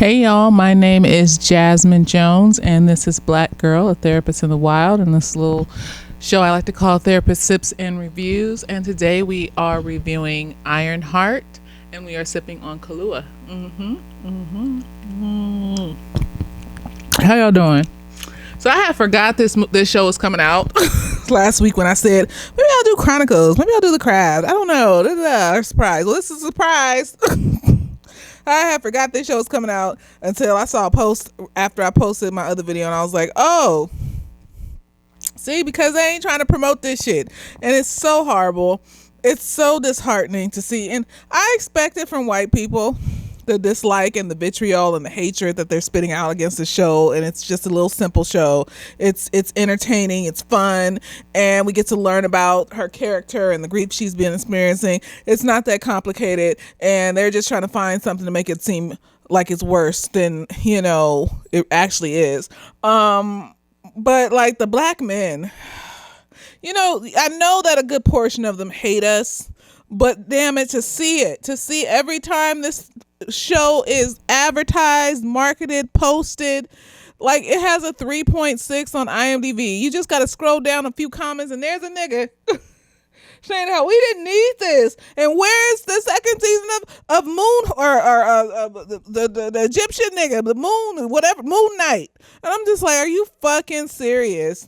Hey y'all, my name is Jasmine Jones, and this is Black Girl, a therapist in the wild, and this little show I like to call Therapist Sips and Reviews. And today we are reviewing Ironheart, and we are sipping on Kahlua. How y'all doing? So I had forgot this show was coming out last week when I said maybe I'll do Chronicles, maybe I'll do The Craft. I don't know. Surprise. Well, this is a surprise. I had forgot this show was coming out until I saw a post after I posted my other video, and I was like, oh, see, because they ain't trying to promote this shit. And it's so horrible. It's so disheartening to see. And I expect it from white people, the dislike and the vitriol and the hatred that they're spitting out against the show. And it's just a little simple show. It's entertaining, it's fun, and we get to learn about her character and the grief she's been experiencing. It's not that complicated, and they're just trying to find something to make it seem like it's worse than it actually is. But like the black men, I know that a good portion of them hate us, but damn it, to see every time this show is advertised, marketed, posted, like it has a 3.6 on IMDb. You just got to scroll down a few comments and there's a nigga saying how we didn't need this. And where's the second season of Moon or the Egyptian nigga, the Moon, whatever, Moon Knight? And I'm just like, are you fucking serious?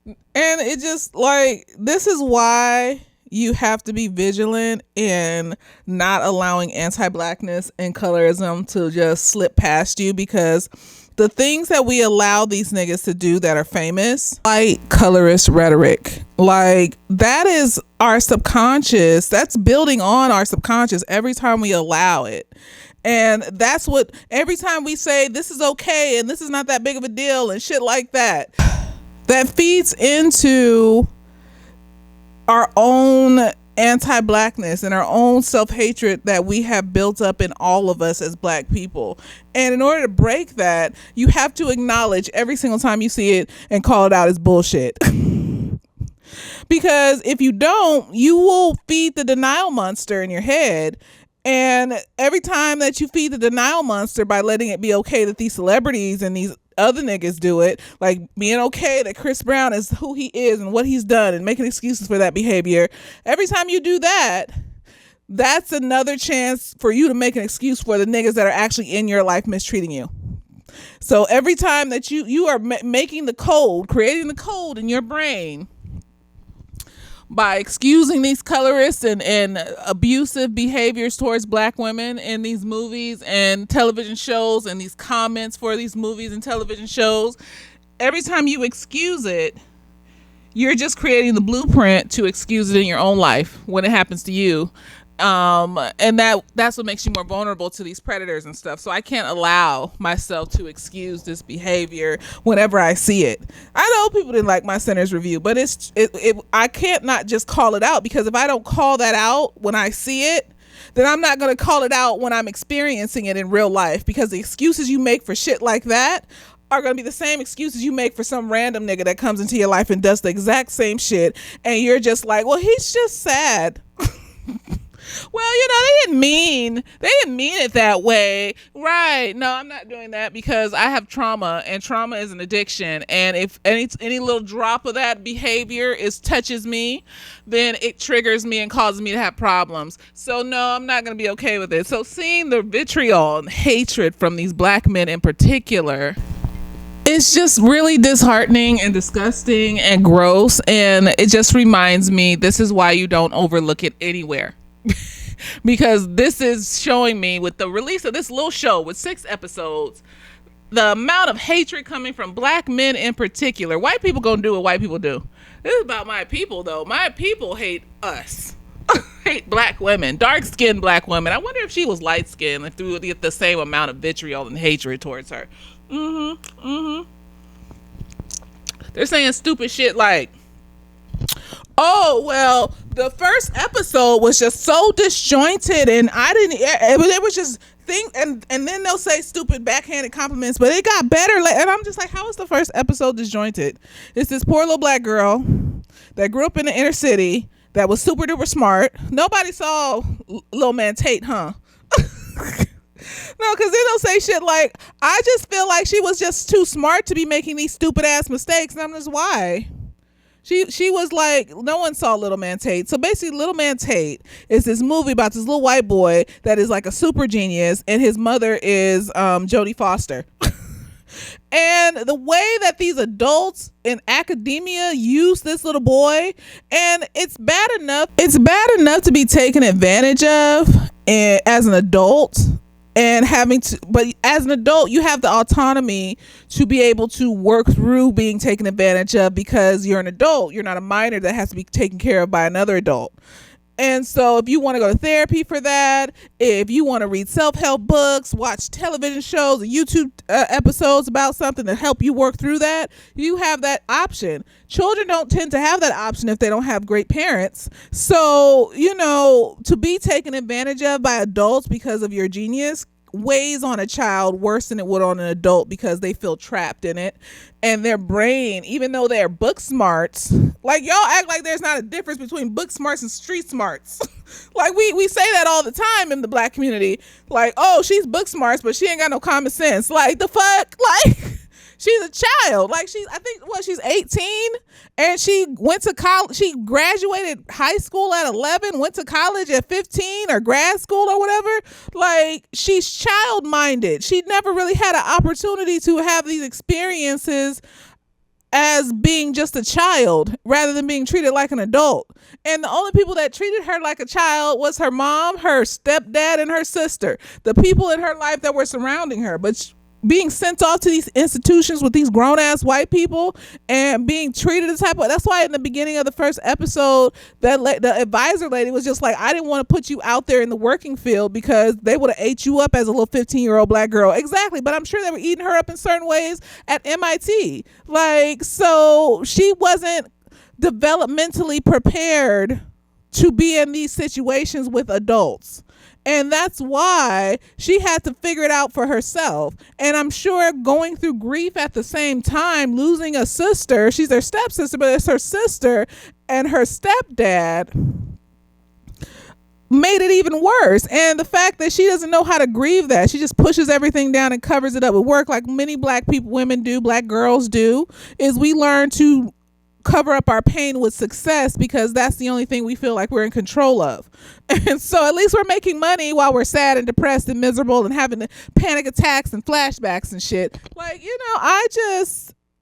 And it just like, this is why you have to be vigilant in not allowing anti-blackness and colorism to just slip past you, because the things that we allow these niggas to do that are famous, like colorist rhetoric, like that is our subconscious. That's building on our subconscious every time we allow it. And that's what, every time we say this is okay and this is not that big of a deal and shit like that, that feeds into our own anti-blackness and our own self-hatred that we have built up in all of us as black people. And in order to break that, you have to acknowledge every single time you see it and call it out as bullshit. Because if you don't, you will feed the denial monster in your head. And every time that you feed the denial monster by letting it be okay that these celebrities and these other niggas do it, like being okay that Chris Brown is who he is and what he's done and making excuses for that behavior, every time you do that, that's another chance for you to make an excuse for the niggas that are actually in your life mistreating you. So every time that you are making the code, creating the code in your brain by excusing these colorists and abusive behaviors towards black women in these movies and television shows, and these comments for these movies and television shows, every time you excuse it, you're just creating the blueprint to excuse it in your own life when it happens to you. And that's what makes you more vulnerable to these predators and stuff. So I can't allow myself to excuse this behavior whenever I see it. I know people didn't like my Center's review, but I can't not just call it out, because if I don't call that out when I see it, then I'm not going to call it out when I'm experiencing it in real life, because the excuses you make for shit like that are going to be the same excuses you make for some random nigga that comes into your life and does the exact same shit. And you're just like, well, he's just sad. Well, they didn't mean it that way. Right. No, I'm not doing that, because I have trauma, and trauma is an addiction. And if any little drop of that behavior touches me, then it triggers me and causes me to have problems. So no, I'm not going to be okay with it. So seeing the vitriol and hatred from these black men in particular, it's just really disheartening and disgusting and gross. And it just reminds me, this is why you don't overlook it anywhere. Because this is showing me, with the release of this little show with 6 episodes, the amount of hatred coming from black men in particular. White people gonna do what white people do. This is about my people, though. My people hate us. Hate black women, dark-skinned black women. I wonder if she was light-skinned, if we would get the same amount of vitriol and hatred towards her. They're saying stupid shit like, oh, well, the first episode was just so disjointed, and it was just and then they'll say stupid backhanded compliments, but it got better. And I'm just like, how was the first episode disjointed? It's this poor little black girl that grew up in the inner city that was super duper smart. Nobody saw little man Tate, huh? No, because then they'll say shit like, I just feel like she was just too smart to be making these stupid ass mistakes. And I'm just, why? She was like, no one saw Little Man Tate. So basically, Little Man Tate is this movie about this little white boy that is like a super genius, and his mother is Jodie Foster. And the way that these adults in academia use this little boy, and it's bad enough to be taken advantage of as an adult, and but as an adult, you have the autonomy to be able to work through being taken advantage of, because you're an adult. You're not a minor that has to be taken care of by another adult. And so if you want to go to therapy for that, if you want to read self-help books, watch television shows and YouTube episodes about something to help you work through that, you have that option. Children don't tend to have that option if they don't have great parents. So, to be taken advantage of by adults because of your genius weighs on a child worse than it would on an adult, because they feel trapped in it, and their brain, even though they're book smarts, like, y'all act like there's not a difference between book smarts and street smarts. Like, we say that all the time in the Black community, like, oh, she's book smarts but she ain't got no common sense. Like, the fuck? Like, she's a child. Like, she's 18, and she went to college. She graduated high school at 11, went to college at 15, or grad school or whatever. Like, she's child-minded. She never really had an opportunity to have these experiences as being just a child rather than being treated like an adult. And the only people that treated her like a child was her mom, her stepdad, and her sister, the people in her life that were surrounding her. But being sent off to these institutions with these grown-ass white people and being treated the type of, that's why in the beginning of the first episode, the advisor lady was just like, I didn't want to put you out there in the working field because they would have ate you up as a little 15-year-old Black girl. Exactly. But I'm sure they were eating her up in certain ways at MIT. Like, so she wasn't developmentally prepared to be in these situations with adults. And that's why she had to figure it out for herself. And I'm sure going through grief at the same time, losing a sister, she's her stepsister, but it's her sister, and her stepdad made it even worse. And the fact that she doesn't know how to grieve that, she just pushes everything down and covers it up with work, like many Black women do, Black girls do, is we learn to cover up our pain with success because that's the only thing we feel like we're in control of. And so at least we're making money while we're sad and depressed and miserable and having panic attacks and flashbacks and shit. Like,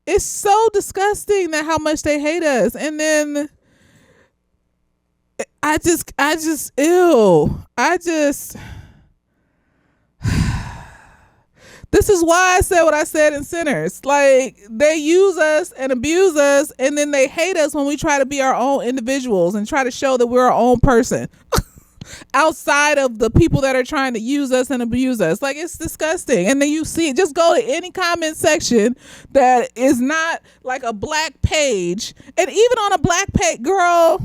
it's so disgusting that how much they hate us. And then this is why I said what I said in Sinners. Like, they use us and abuse us, and then they hate us when we try to be our own individuals and try to show that we're our own person outside of the people that are trying to use us and abuse us. Like, it's disgusting. And then you see it. Just go to any comment section that is not like a Black page, and even on a Black page, girl,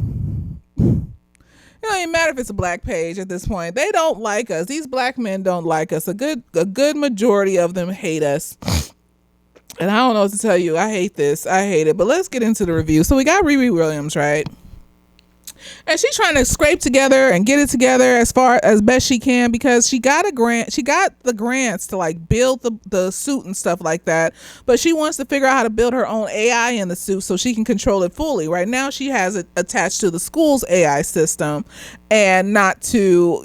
it don't even matter if it's a Black page at this point. They don't like us. These Black men don't like us. A good majority of them hate us. And I don't know what to tell you. I hate this. I hate it. But let's get into the review. So we got Riri Williams, right? And she's trying to scrape together and get it together as best she can, because she got a grant. She got the grants to like build the suit and stuff like that. But she wants to figure out how to build her own AI in the suit so she can control it fully. Right now she has it attached to the school's AI system and not to,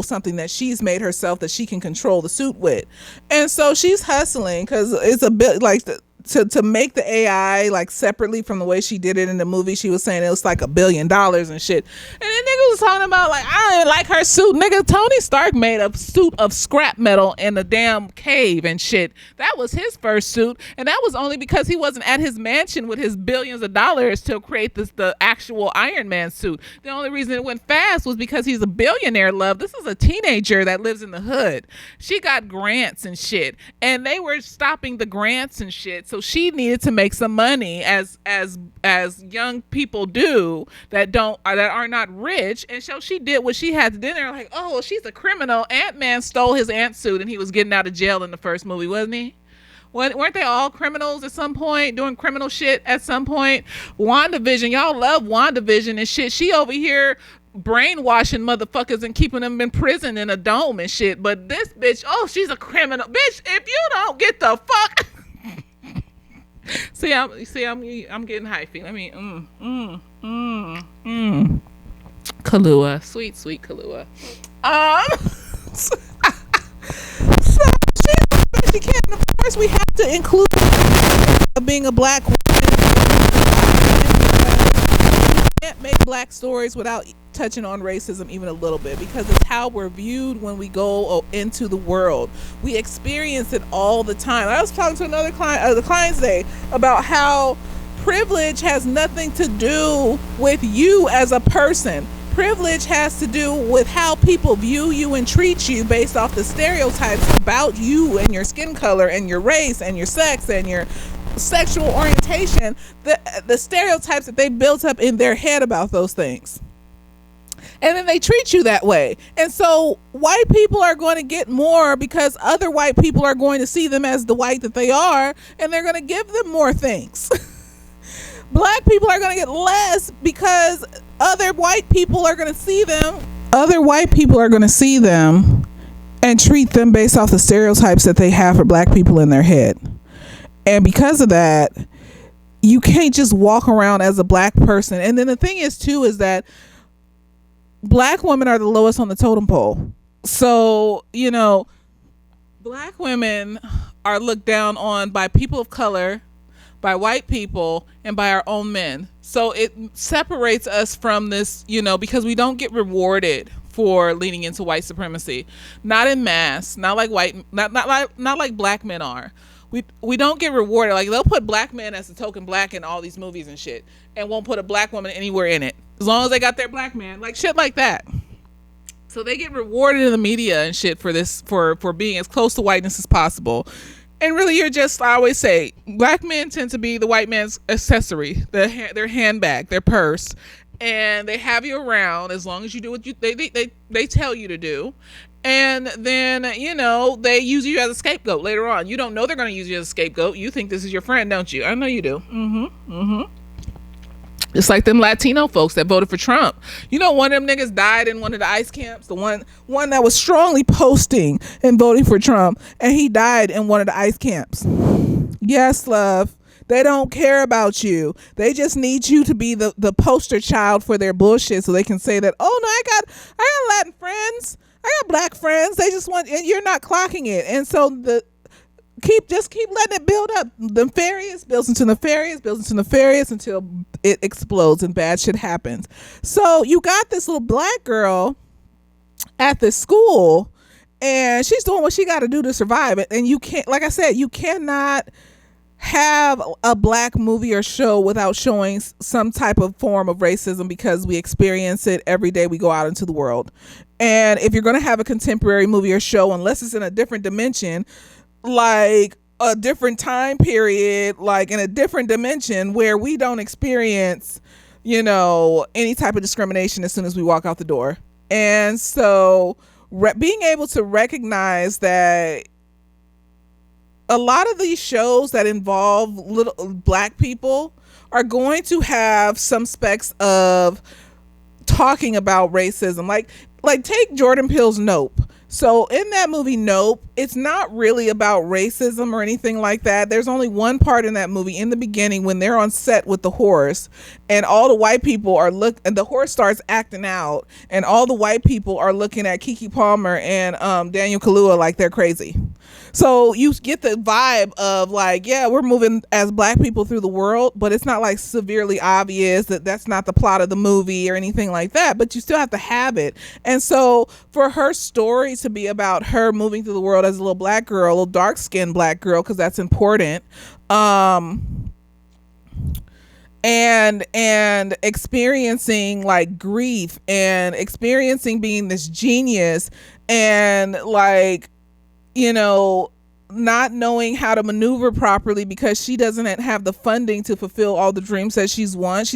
something that she's made herself that she can control the suit with. And so she's hustling because it's a bit like to make the AI like separately from the way she did it in the movie. She was saying it was like $1 billion and shit. And then nigga was talking about like, I don't even like her suit. Nigga, Tony Stark made a suit of scrap metal in a damn cave and shit. That was his first suit. And that was only because he wasn't at his mansion with his billions of dollars to create the actual Iron Man suit. The only reason it went fast was because he's a billionaire, love. This is a teenager that lives in the hood. She got grants and shit. And they were stopping the grants and shit. So she needed to make some money as young people do that are not rich. And so she did what she had to do. They're like, oh, well, she's a criminal. Ant-Man stole his ant suit and he was getting out of jail in the first movie, wasn't he? Weren't they all criminals at some point, doing criminal shit at some point? WandaVision, y'all love WandaVision and shit. She over here brainwashing motherfuckers and keeping them in prison in a dome and shit. But this bitch, oh, she's a criminal. Bitch, if you don't get the fuck I'm getting hyphy. Let me Kahlua. Sweet, sweet Kahlua. So she can't, of course we have to include being a black woman. You can't make black stories without touching on racism even a little bit, because it's how we're viewed when we go into the world. We experience it all the time. I was talking to another client the client's day about how privilege has nothing to do with you as a person. Privilege has to do with how people view you and treat you based off the stereotypes about you and your skin color and your race and your sex and your sexual orientation, the stereotypes that they built up in their head about those things. And then they treat you that way. And so white people are going to get more because other white people are going to see them as the white that they are, and they're going to give them more things. Black people are going to get less because other white people are going to see them. Other white people are going to see them and treat them based off the stereotypes that they have for black people in their head. And because of that, you can't just walk around as a black person. And then the thing is too, is that black women are the lowest on the totem pole. So, you know, black women are looked down on by people of color, by white people, and by our own men. So it separates us from this, you know, because we don't get rewarded for leaning into white supremacy. Not in mass, not like black men are. We don't get rewarded. Like, they'll put black men as a token black in all these movies and shit, and won't put a black woman anywhere in it, as long as they got their black man, like shit like that. So they get rewarded in the media and shit for this, for being as close to whiteness as possible. And really, you're just, I always say, black men tend to be the white man's accessory, their handbag, their purse, and they have you around as long as you do what they tell you to do. And then, you know, they use you as a scapegoat later on. You don't know they're going to use you as a scapegoat. You think this is your friend, don't you? I know you do. It's like them Latino folks that voted for Trump. You know, one of them niggas died in one of the ICE camps. The one that was strongly posting and voting for Trump. And he died in one of the ICE camps. Yes, love. They don't care about you. They just need you to be the poster child for their bullshit, so they can say that, oh no, I got Latin friends. I got black friends. They just want, and you're not clocking it. And so keep letting it build up. Nefarious builds into nefarious, builds into nefarious until it explodes and bad shit happens. So you got this little black girl at this school, and she's doing what she got to do to survive it. And you can't, like I said, you cannot have a black movie or show without showing some type of form of racism, because we experience it every day we go out into the world. And if you're going to have a contemporary movie or show, unless it's in a different dimension, like a different time period, like in a different dimension where we don't experience, you know, any type of discrimination as soon as we walk out the door. And so being able to recognize that a lot of these shows that involve little black people are going to have some specks of talking about racism. Like take Jordan Peele's Nope. So in that movie Nope, it's not really about racism or anything like that. There's only one part in that movie in the beginning when they're on set with the horse, and all the white people are and the horse starts acting out, and all the white people are looking at Keke Palmer and Daniel Kaluuya like they're crazy. So you get the vibe of like, yeah, we're moving as black people through the world, but it's not like severely obvious that that's not the plot of the movie or anything like that, but you still have to have it. And so for her story to be about her moving through the world as a little black girl, a little dark-skinned black girl, because that's important, and experiencing like grief and experiencing being this genius, and like, you know, not knowing how to maneuver properly because she doesn't have the funding to fulfill all the dreams that she wants.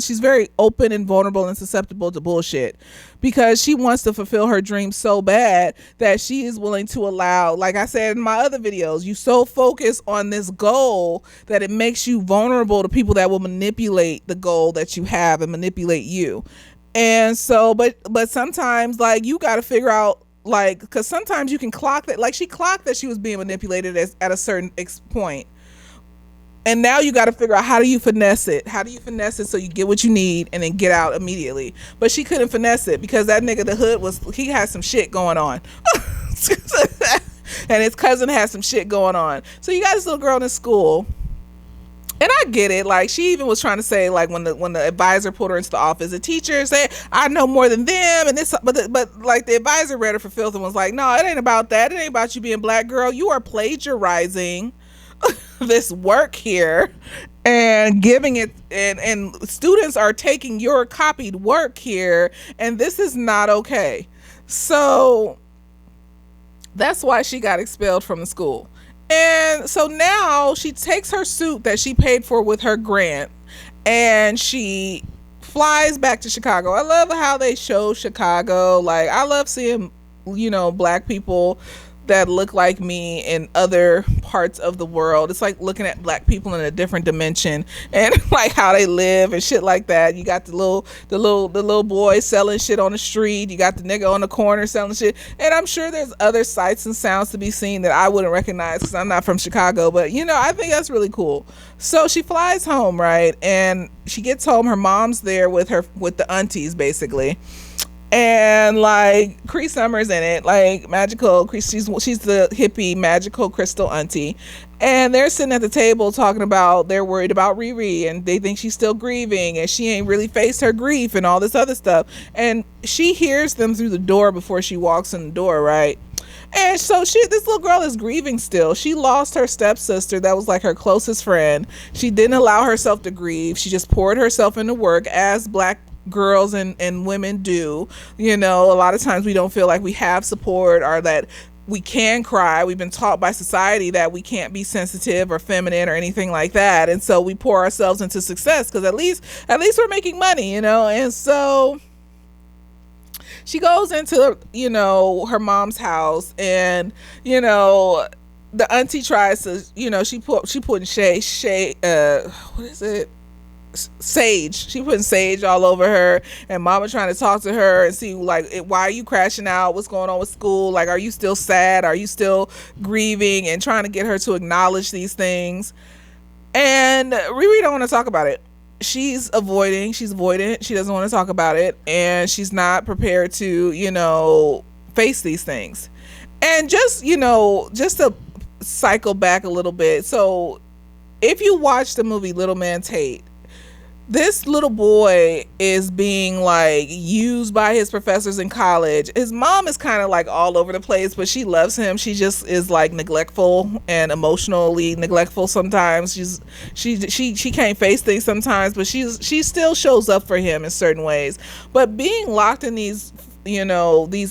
She's very open and vulnerable and susceptible to bullshit because she wants to fulfill her dreams so bad that she is willing to allow, like I said in my other videos, you so focus on this goal that it makes you vulnerable to people that will manipulate the goal that you have and manipulate you. And so, but sometimes like you got to figure out like, because sometimes you can clock that, like she clocked that she was being manipulated at a certain point, and now you got to figure out how do you finesse it, so you get what you need and then get out immediately. But she couldn't finesse it because that nigga the hood he had some shit going on. And his cousin had some shit going on, so you got this little girl in school. And I get it. Like she even was trying to say, like when the advisor pulled her into the office, the teacher said, "I know more than them," and this, but like the advisor read her for filth and was like, "No, it ain't about that. It ain't about you being black, girl. You are plagiarizing this work here and giving it, and students are taking your copied work here, and this is not okay." So that's why she got expelled from the school. And so now she takes her suit that she paid for with her grant and she flies back to Chicago. I love how they show Chicago. Like, I love seeing, black people that look like me in other parts of the world. It's like looking at black people in a different dimension and like how they live and shit like that. You got the little boy selling shit on the street. You got the nigga on the corner selling shit. And I'm sure there's other sights and sounds to be seen that I wouldn't recognize because I'm not from Chicago. But I think that's really cool. So she flies home, right? And she gets home. Her mom's there with the aunties, basically. And like Cree Summers in it, like magical. She's the hippie magical crystal auntie, and they're sitting at the table talking about they're worried about Riri and they think she's still grieving and she ain't really faced her grief and all this other stuff. And she hears them through the door before she walks in the door, right? And so this little girl is grieving still. She lost her stepsister that was like her closest friend. She didn't allow herself to grieve. She just poured herself into work as black girls and women do. A lot of times we don't feel like we have support or that we can cry. We've been taught by society that we can't be sensitive or feminine or anything like that, and so we pour ourselves into success because at least we're making money, and so she goes into her mom's house, and the auntie tries to she putting shade what is it, sage. She putting sage all over her, and mama trying to talk to her and see like, why are you crashing out, what's going on with school, like, are you still sad, are you still grieving, and trying to get her to acknowledge these things. And Riri don't want to talk about it. She's avoidant. She doesn't want to talk about it, and she's not prepared to face these things. And just to cycle back a little bit, so if you watch the movie Little Man Tate, this little boy is being like used by his professors in college. His mom is kind of like all over the place, but she loves him. She just is like neglectful and emotionally neglectful sometimes. She can't face things sometimes, but she still shows up for him in certain ways. But being locked in these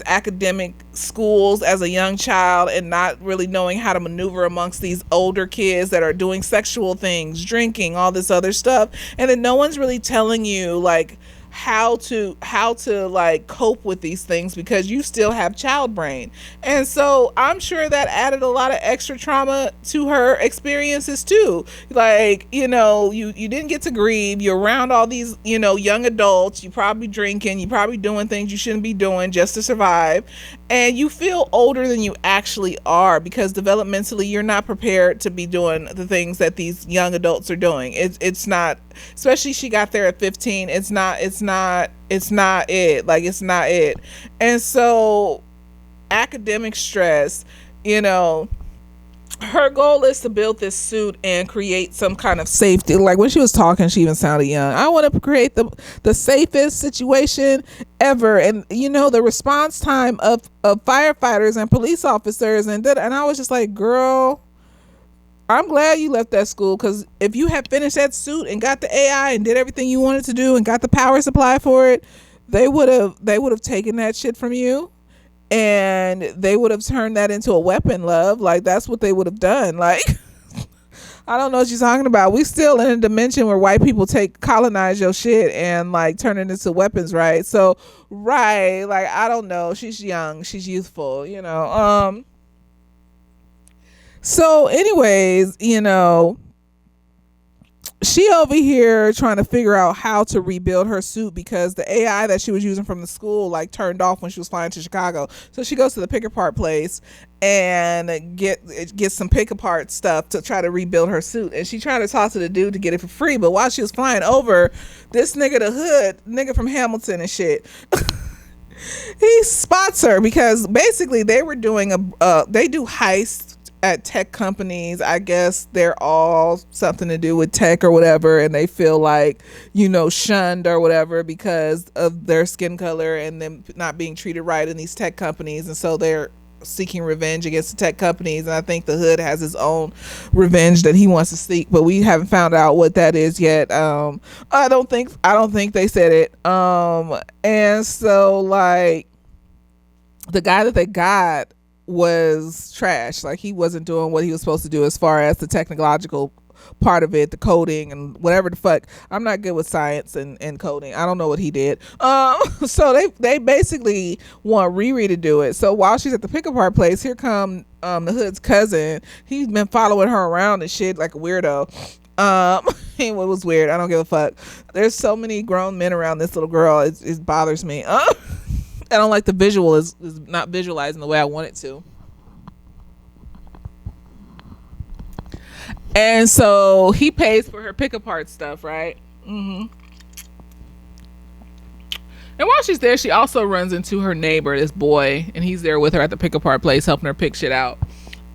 academic schools as a young child and not really knowing how to maneuver amongst these older kids that are doing sexual things, drinking, all this other stuff, and then no one's really telling you like how to like cope with these things because you still have child brain. And so I'm sure that added a lot of extra trauma to her experiences too. Like, you didn't get to grieve. You're around all these, young adults. You probably drinking. You probably doing things you shouldn't be doing just to survive. And you feel older than you actually are because developmentally you're not prepared to be doing the things that these young adults are doing. It's not, especially she got there at 15. It's not it. Like, it's not it. And so academic stress, her goal is to build this suit and create some kind of safety. Like when she was talking, she even sounded young. I want to create the safest situation ever. And the response time of firefighters and police officers and I was just like, girl, I'm glad you left that school, because if you had finished that suit and got the AI and did everything you wanted to do and got the power supply for it, they would have taken that shit from you. And they would have turned that into a weapon, love. Like, that's what they would have done. Like, I don't know what you're talking about. We still in a dimension where white people colonize your shit and like turn it into weapons, right? So, right, like, I don't know. She's young. She's youthful, So anyways, she over here trying to figure out how to rebuild her suit because the AI that she was using from the school like turned off when she was flying to Chicago. So she goes to the pick apart place and get some pick apart stuff to try to rebuild her suit. And she tried to talk to the dude to get it for free, but while she was flying over, this nigga, the hood nigga from Hamilton and shit, he spots her because basically they were doing they do heists at tech companies. I guess they're all something to do with tech or whatever, and they feel like, you know, shunned or whatever because of their skin color and them not being treated right in these tech companies, and so they're seeking revenge against the tech companies. And I think the hood has his own revenge that he wants to seek, but we haven't found out what that is yet. I don't think they said it. And so like the guy that they got was trash. Like he wasn't doing what he was supposed to do as far as the technological part of it, the coding and whatever the fuck. I'm not good with science and coding. I don't know what he did. So they basically want Riri to do it. So while she's at the pick apart place, here come the hood's cousin. He's been following her around and shit like a weirdo. It was weird. I don't give a fuck. There's so many grown men around this little girl. It bothers me. I don't like the visual is not visualizing the way I want it to. And so he pays for her pick apart stuff, right? And while she's there, she also runs into her neighbor, this boy, and he's there with her at the pick apart place, helping her pick shit out.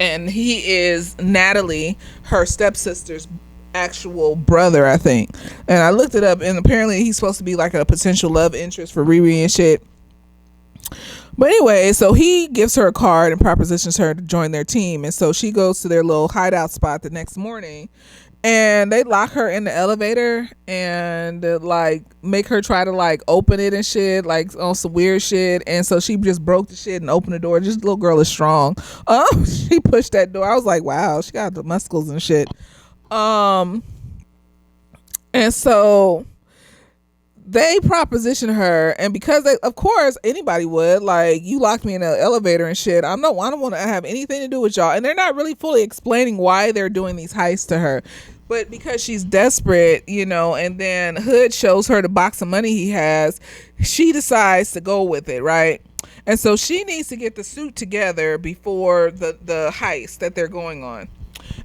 And he is Natalie, her stepsister's actual brother, I think. And I looked it up, and apparently he's supposed to be like a potential love interest for Riri and shit. But anyway, so he gives her a card and propositions her to join their team. And so she goes to their little hideout spot the next morning, and they lock her in the elevator and like make her try to like open it and shit, like on some weird shit. And so she just broke the shit and opened the door. Just little girl is strong. She pushed that door. I was like, wow, she got the muscles and shit. And so they proposition her, and because they, of course anybody would, like, you locked me in an elevator and shit, I don't want to have anything to do with y'all. And they're not really fully explaining why they're doing these heists to her, but because she's desperate, you know. And then Hood shows her the box of money he has, she decides to go with it, right? And so she needs to get the suit together before the heist that they're going on.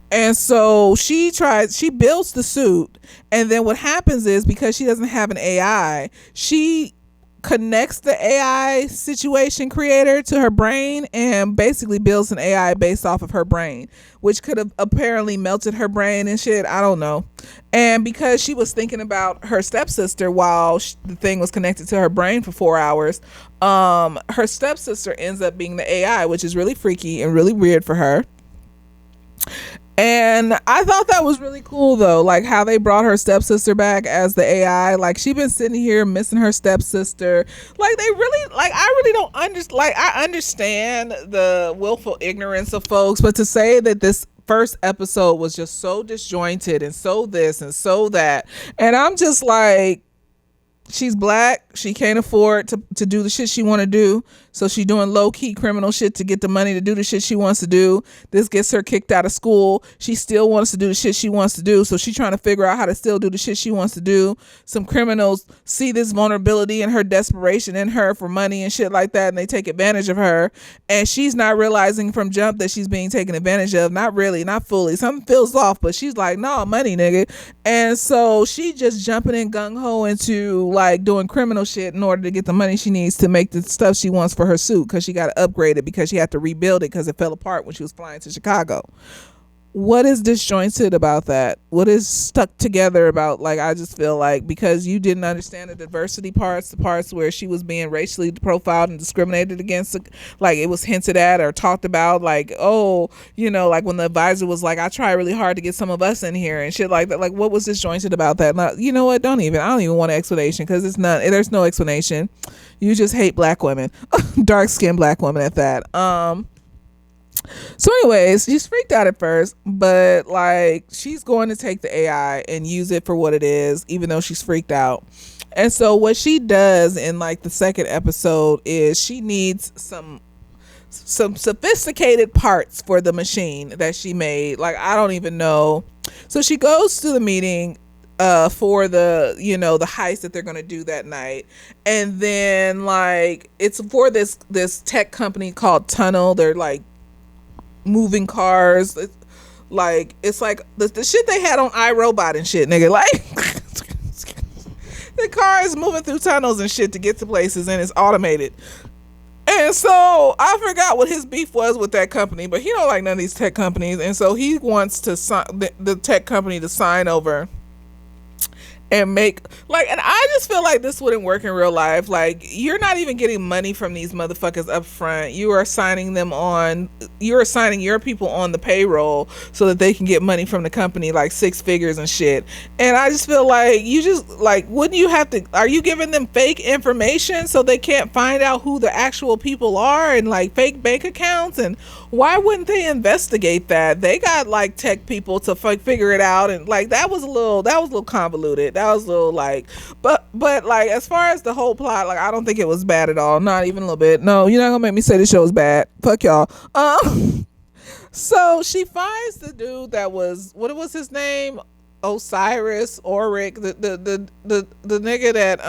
And so she builds the suit, and then what happens is, because she doesn't have an AI, she connects the AI situation creator to her brain and basically builds an AI based off of her brain, which could have apparently melted her brain and shit. I don't know. And because she was thinking about her stepsister while the thing was connected to her brain for 4 hours, her stepsister ends up being the AI, which is really freaky and really weird for her. And I thought that was really cool, though, like how they brought her stepsister back as the AI. Like, she been sitting here missing her stepsister. Like, they really, like, I really don't understand. Like, I understand the willful ignorance of folks, but to say that this first episode was just so disjointed and so this and so that, and I'm just like, she's black, she can't afford to do the shit she want to do, so she doing low-key criminal shit to get the money to do the shit she wants to do. This gets her kicked out of school. She still wants to do the shit she wants to do, so she's trying to figure out how to still do the shit she wants to do. Some criminals see this vulnerability and her desperation in her for money and shit like that, and they take advantage of her, and she's not realizing from jump that she's being taken advantage of. Not really, not fully. Something feels off, but she's like, no, money, nigga. And so she just jumping in gung-ho into like doing criminal shit in order to get the money she needs to make the stuff she wants for her suit, because she got to upgrade it, because she had to rebuild it because it fell apart when she was flying to Chicago. What is disjointed about that? What is stuck together about, like, I just feel like because you didn't understand the diversity parts, the parts where she was being racially profiled and discriminated against, like it was hinted at or talked about, like, oh, you know, like when the advisor was like, I try really hard to get some of us in here and shit like that. Like, what was disjointed about that? Not, you know what, I don't even want an explanation, because there's no explanation. You just hate black women. Dark-skinned black women at that. So anyways, she's freaked out at first, but like she's going to take the AI and use it for what it is, even though she's freaked out. And so what she does in like the second episode is she needs some sophisticated parts for the machine that she made. Like, I don't even know. So she goes to the meeting for the the heist that they're gonna do that night. And then like it's for this tech company called Tunnel. They're like moving cars. It's like the shit they had on iRobot and shit, nigga. Like the car is moving through tunnels and shit to get to places, and it's automated. And so I forgot what his beef was with that company, but he don't like none of these tech companies, and so he wants to the tech company to sign over and make like, and I just feel like this wouldn't work in real life. Like, you're not even getting money from these motherfuckers up front. You're assigning your people on the payroll so that they can get money from the company, like six figures and shit. And I just feel like you just like, wouldn't you have to, are you giving them fake information so they can't find out who the actual people are, and like fake bank accounts? And why wouldn't they investigate that? They got like tech people to figure it out. And like that was a little convoluted. That was a little like, but like, as far as the whole plot, like, I don't think it was bad at all. Not even a little bit. No, you're not gonna make me say the show was bad. Fuck y'all. So she finds the dude that was, what was his name? Osiris Oric, the nigga that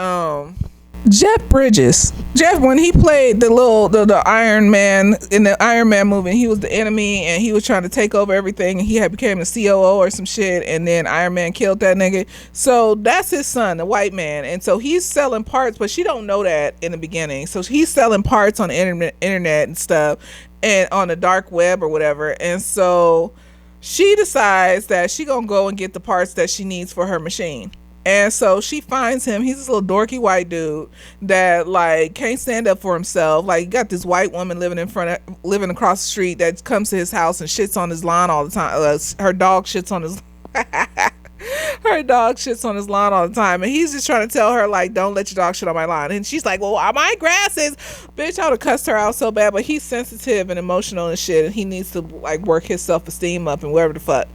Jeff Bridges. Jeff, when he played the Iron Man in the Iron Man movie, he was the enemy and he was trying to take over everything, and he had became the COO or some shit, and then Iron Man killed that nigga. So that's his son, the white man. And so he's selling parts, but she don't know that in the beginning. So he's selling parts on the internet and stuff, and on the dark web or whatever. And so she decides that she gonna go and get the parts that she needs for her machine. And so she finds him. He's this little dorky white dude that like can't stand up for himself. Like, you got this white woman living across the street that comes to his house and shits on his lawn all the time. Her dog shits on his her dog shits on his lawn all the time, and he's just trying to tell her like, don't let your dog shit on my lawn. And she's like, well, my grass is, bitch. I would have cussed her out so bad. But he's sensitive and emotional and shit, and he needs to like work his self-esteem up and whatever the fuck.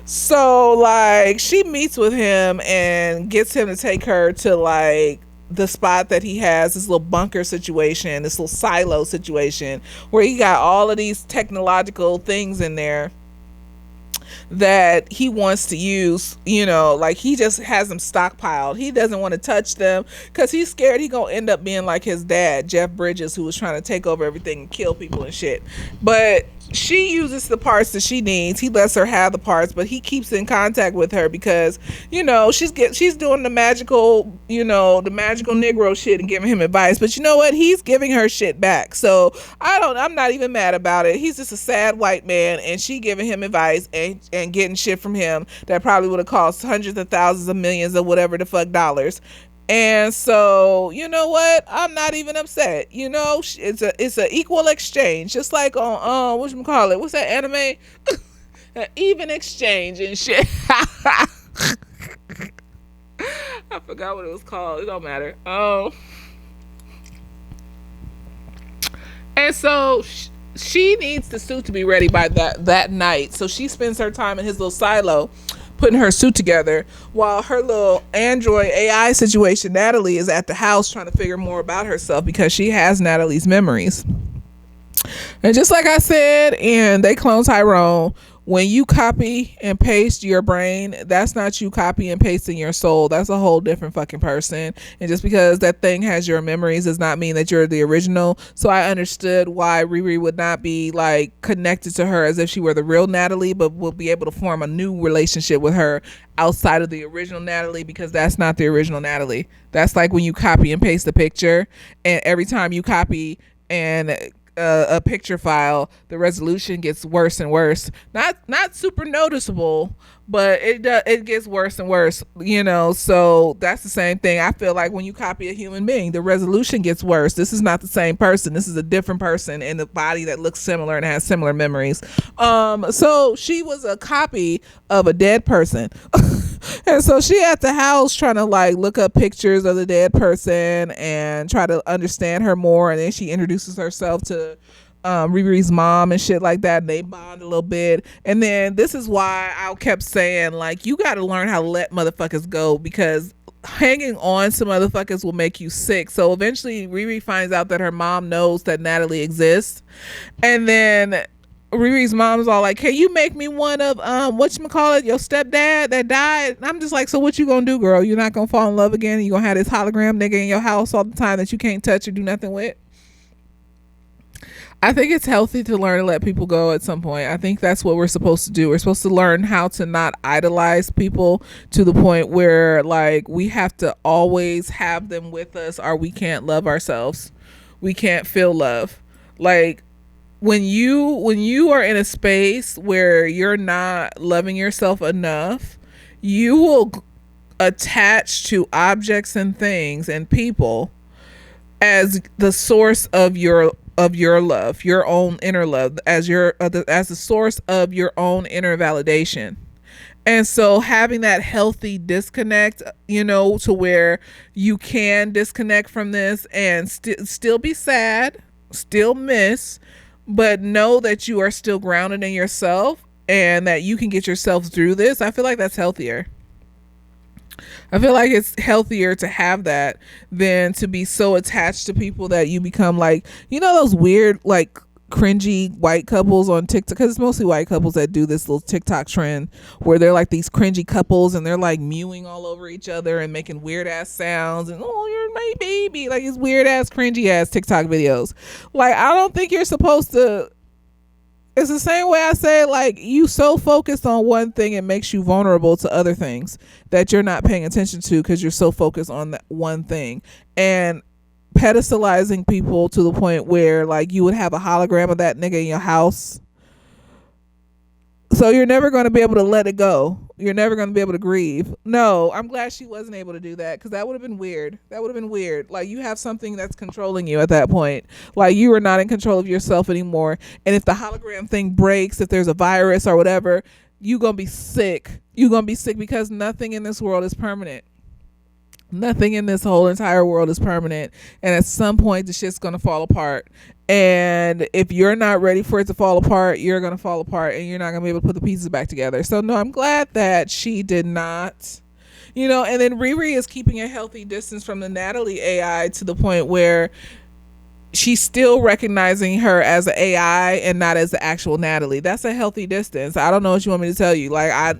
So like she meets with him and gets him to take her to like the spot that he has, this little bunker situation, this little silo situation, where he got all of these technological things in there that he wants to use. Like, he just has them stockpiled. He doesn't want to touch them because he's scared he gonna end up being like his dad, Jeff Bridges, who was trying to take over everything and kill people and shit. But she uses the parts that she needs. He lets her have the parts, but he keeps in contact with her because she's doing the magical Negro shit and giving him advice. But you know what? He's giving her shit back. So I'm not even mad about it. He's just a sad white man, and she giving him advice and getting shit from him that probably would have cost hundreds of thousands of millions of whatever the fuck dollars. And so, you know what? I'm not even upset. It's a equal exchange, just like on whatchamacallit? What's that anime? An even exchange and shit. I forgot what it was called. It don't matter. And so she needs the suit to be ready by that night. So she spends her time in his little silo putting her suit together, while her little android AI situation, Natalie, is at the house trying to figure more about herself because she has Natalie's memories. And just like I said, and they clone Tyrone, when you copy and paste your brain, that's not you copy and pasting your soul. That's a whole different fucking person. And just because that thing has your memories does not mean that you're the original. So I understood why Riri would not be like connected to her as if she were the real Natalie, but will be able to form a new relationship with her outside of the original Natalie, because that's not the original Natalie. That's like when you copy and paste a picture, and every time you copy and a picture file, the resolution gets worse and worse. Not super noticeable, but it gets worse and worse, so that's the same thing. I feel like when you copy a human being, the resolution gets worse. This is not the same person. This is a different person in the body that looks similar and has similar memories. So she was a copy of a dead person. And so she at the house trying to like look up pictures of the dead person and try to understand her more. And then she introduces herself to Riri's mom and shit like that, and they bond a little bit. And then this is why I kept saying, like, you got to learn how to let motherfuckers go, because hanging on to motherfuckers will make you sick. So eventually Riri finds out that her mom knows that Natalie exists, and then Riri's mom's all like, "Can you make me one of whatchamacallit, your stepdad that died?" And I'm just like, "So what you gonna do, girl? You're not gonna fall in love again? You gonna have this hologram nigga in your house all the time that you can't touch or do nothing with?" I think it's healthy to learn to let people go at some point. I think that's what we're supposed to do. We're supposed to learn how to not idolize people to the point where like we have to always have them with us or we can't love ourselves. We can't feel love. Like when you are in a space where you're not loving yourself enough, you will attach to objects and things and people as the source of your love, your own inner love, as as the source of your own inner validation. And so having that healthy disconnect, to where you can disconnect from this and still be sad, still miss, but know that you are still grounded in yourself and that you can get yourself through this. I feel like that's healthier. I feel like it's healthier to have that than to be so attached to people that you become like, those weird, like cringy white couples on TikTok, because it's mostly white couples that do this little TikTok trend where they're like these cringy couples and they're like mewing all over each other and making weird ass sounds and, "Oh, you're my baby," like these weird ass cringy ass TikTok videos. Like, I don't think you're supposed to. It's the same way I say, like, you so focused on one thing, it makes you vulnerable to other things that you're not paying attention to because you're so focused on that one thing. And pedestalizing people to the point where, like, you would have a hologram of that nigga in your house. So you're never going to be able to let it go. You're never going to be able to grieve. No, I'm glad she wasn't able to do that because that would have been weird. That would have been weird. Like, you have something that's controlling you at that point. Like, you are not in control of yourself anymore. And if the hologram thing breaks, if there's a virus or whatever, you're going to be sick. You're going to be sick because nothing in this world is permanent. Nothing in this whole entire world is permanent. And at some point, the shit's going to fall apart. And if you're not ready for it to fall apart, you're going to fall apart and you're not going to be able to put the pieces back together. So, no, I'm glad that she did not, and then Riri is keeping a healthy distance from the Natalie AI to the point where she's still recognizing her as an AI and not as the actual Natalie. That's a healthy distance. I don't know what you want me to tell you. I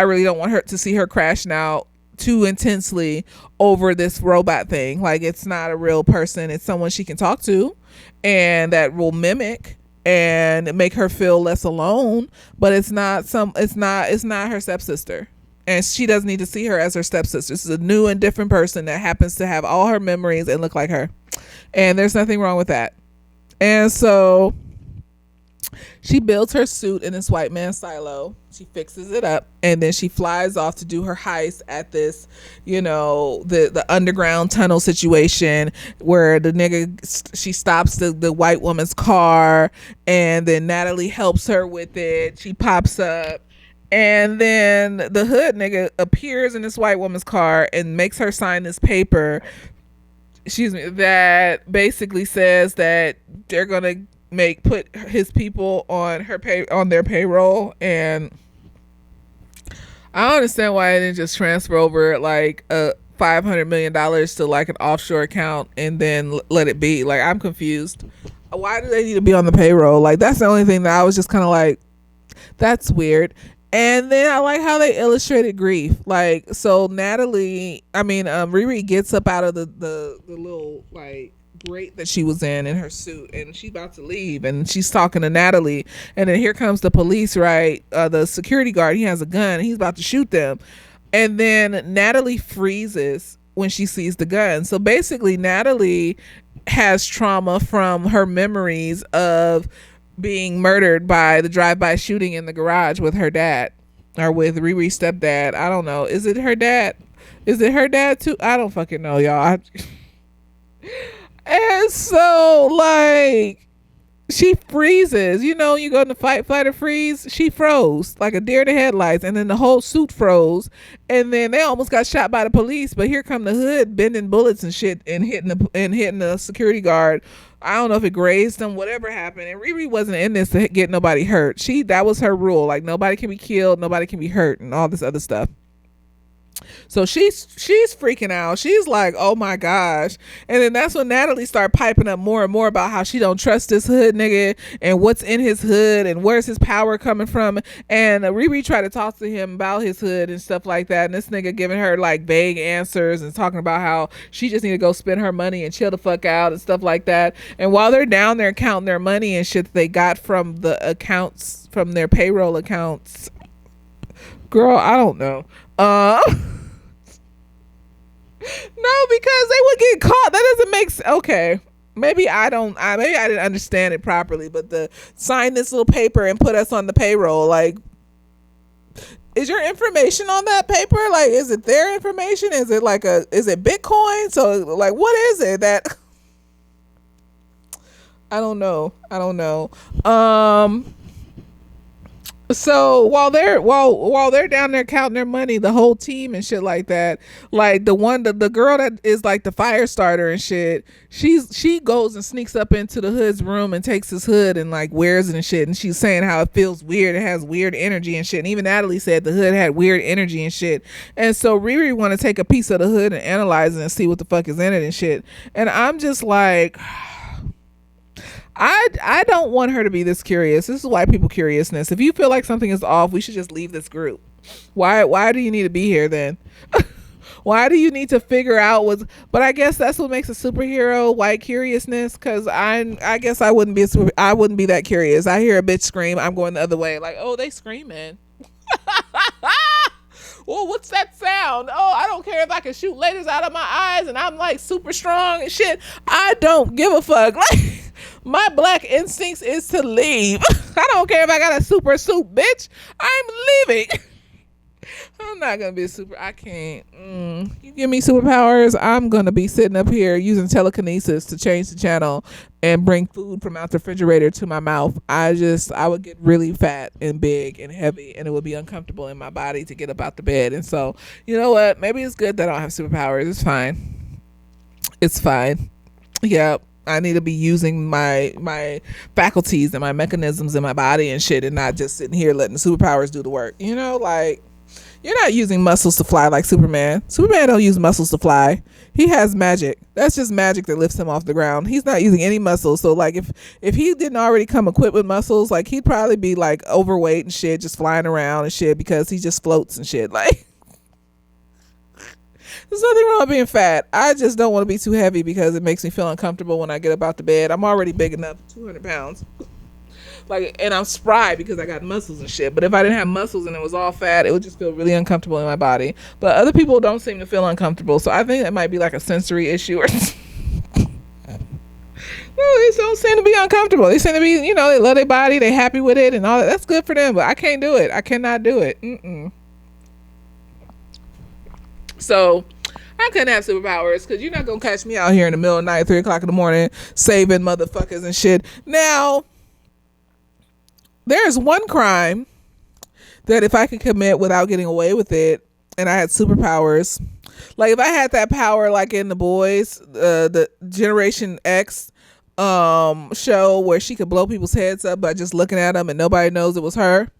really don't want her to see her crashing out too intensely over this robot thing. Like, it's not a real person. It's someone she can talk to and that will mimic and make her feel less alone, but it's not her stepsister. And she doesn't need to see her as her stepsister. This is a new and different person that happens to have all her memories and look like her. And there's nothing wrong with that. And so she builds her suit in this white man's silo. She fixes it up and then she flies off to do her heist at this, the underground tunnel situation where she stops the white woman's car and then Natalie helps her with it. She pops up and then the hood nigga appears in this white woman's car and makes her sign this paper, that basically says that they're going to put his people on their payroll. And I don't understand why I didn't just transfer over like $500 million to like an offshore account and then let it be. Like, I'm confused. Why do they need to be on the payroll? Like, that's the only thing that I was just kind of like, that's weird. And then I like how they illustrated grief. Like, so Riri gets up out of the little like grate that she was in her suit and she's about to leave and she's talking to Natalie and then here comes the police, right? The security guard, he has a gun and he's about to shoot them. And then Natalie freezes when she sees the gun. So basically Natalie has trauma from her memories of being murdered by the drive-by shooting in the garage with her dad or with Riri's stepdad. I don't know. Is it her dad? Is it her dad too? I don't fucking know, y'all. And so, like, she freezes. You go into fight or freeze. She froze like a deer in the headlights, and then the whole suit froze. And then they almost got shot by the police. But here come the hood bending bullets and shit and hitting the security guard. I don't know if it grazed them, whatever happened. And Riri wasn't in this to get nobody hurt. That was her rule. Like, nobody can be killed, nobody can be hurt, and all this other stuff. So she's freaking out. She's like, "Oh my gosh!" And then that's when Natalie started piping up more and more about how she don't trust this hood nigga and what's in his hood and where's his power coming from. And Riri tried to talk to him about his hood and stuff like that. And this nigga giving her like vague answers and talking about how she just need to go spend her money and chill the fuck out and stuff like that. And while they're down there counting their money and shit that they got from the accounts, from their payroll accounts, girl, I don't know. No, because they would get caught. That doesn't make sense. Okay. Maybe I didn't understand it properly, but the sign this little paper and put us on the payroll, like, is your information on that paper? Like, is it their information? Is it is it Bitcoin? So like, what is it that I don't know. So while they're down there counting their money, the whole team and shit like that, like the girl that is like the fire starter and shit, she goes and sneaks up into the hood's room and takes his hood and like wears it and shit, and she's saying how it feels weird, it has weird energy and shit, and even Natalie said the hood had weird energy and shit. And so Riri want to take a piece of the hood and analyze it and see what the fuck is in it and shit, and I'm just like, I don't want her to be this curious. This is white people curiousness. If you feel like something is off, we should just leave this group. Why do you need to be here then? Why do you need to figure out what's? But I guess that's what makes a superhero, white curiousness. Because I guess I wouldn't be that curious. I hear a bitch scream, I'm going the other way. Like, oh, they screaming. Well, what's that sound? Oh, I don't care if I can shoot lasers out of my eyes and I'm like super strong and shit. I don't give a fuck. Like, my black instincts is to leave. I don't care if I got a super suit, bitch. I'm leaving. I'm not gonna be a super. I can't. You give me superpowers, I'm gonna be sitting up here using telekinesis to change the channel and bring food from out the refrigerator to my mouth. I would get really fat and big and heavy, and it would be uncomfortable in my body to get up out the bed. And so, you know what? Maybe it's good that I don't have superpowers. It's fine. It's fine. Yeah. I need to be using my faculties and my mechanisms in my body and shit, and not just sitting here letting the superpowers do the work. You know, like, you're not using muscles to fly like Superman. Superman don't use muscles to fly. He has magic. That's just magic that lifts him off the ground. He's not using any muscles. So like, if he didn't already come equipped with muscles, like, he'd probably be like overweight and shit, just flying around and shit, because he just floats and shit. Like, there's nothing wrong with being fat. I just don't want to be too heavy because it makes me feel uncomfortable when I get up out the bed. I'm already big enough, 200 pounds. Like, and I'm spry because I got muscles and shit. But if I didn't have muscles and it was all fat, it would just feel really uncomfortable in my body. But other people don't seem to feel uncomfortable. So I think that might be like a sensory issue or no, they don't seem to be uncomfortable. They seem to be, you know, they love their body, they happy with it and all that. That's good for them. But I can't do it. I cannot do it. So I couldn't have superpowers because you're not going to catch me out here in the middle of the night, 3 o'clock in the morning, saving motherfuckers and shit. Now, there's one crime that if I could commit without getting away with it and I had superpowers, like if I had that power like in The Boys, the Generation X show where she could blow people's heads up by just looking at them and nobody knows it was her.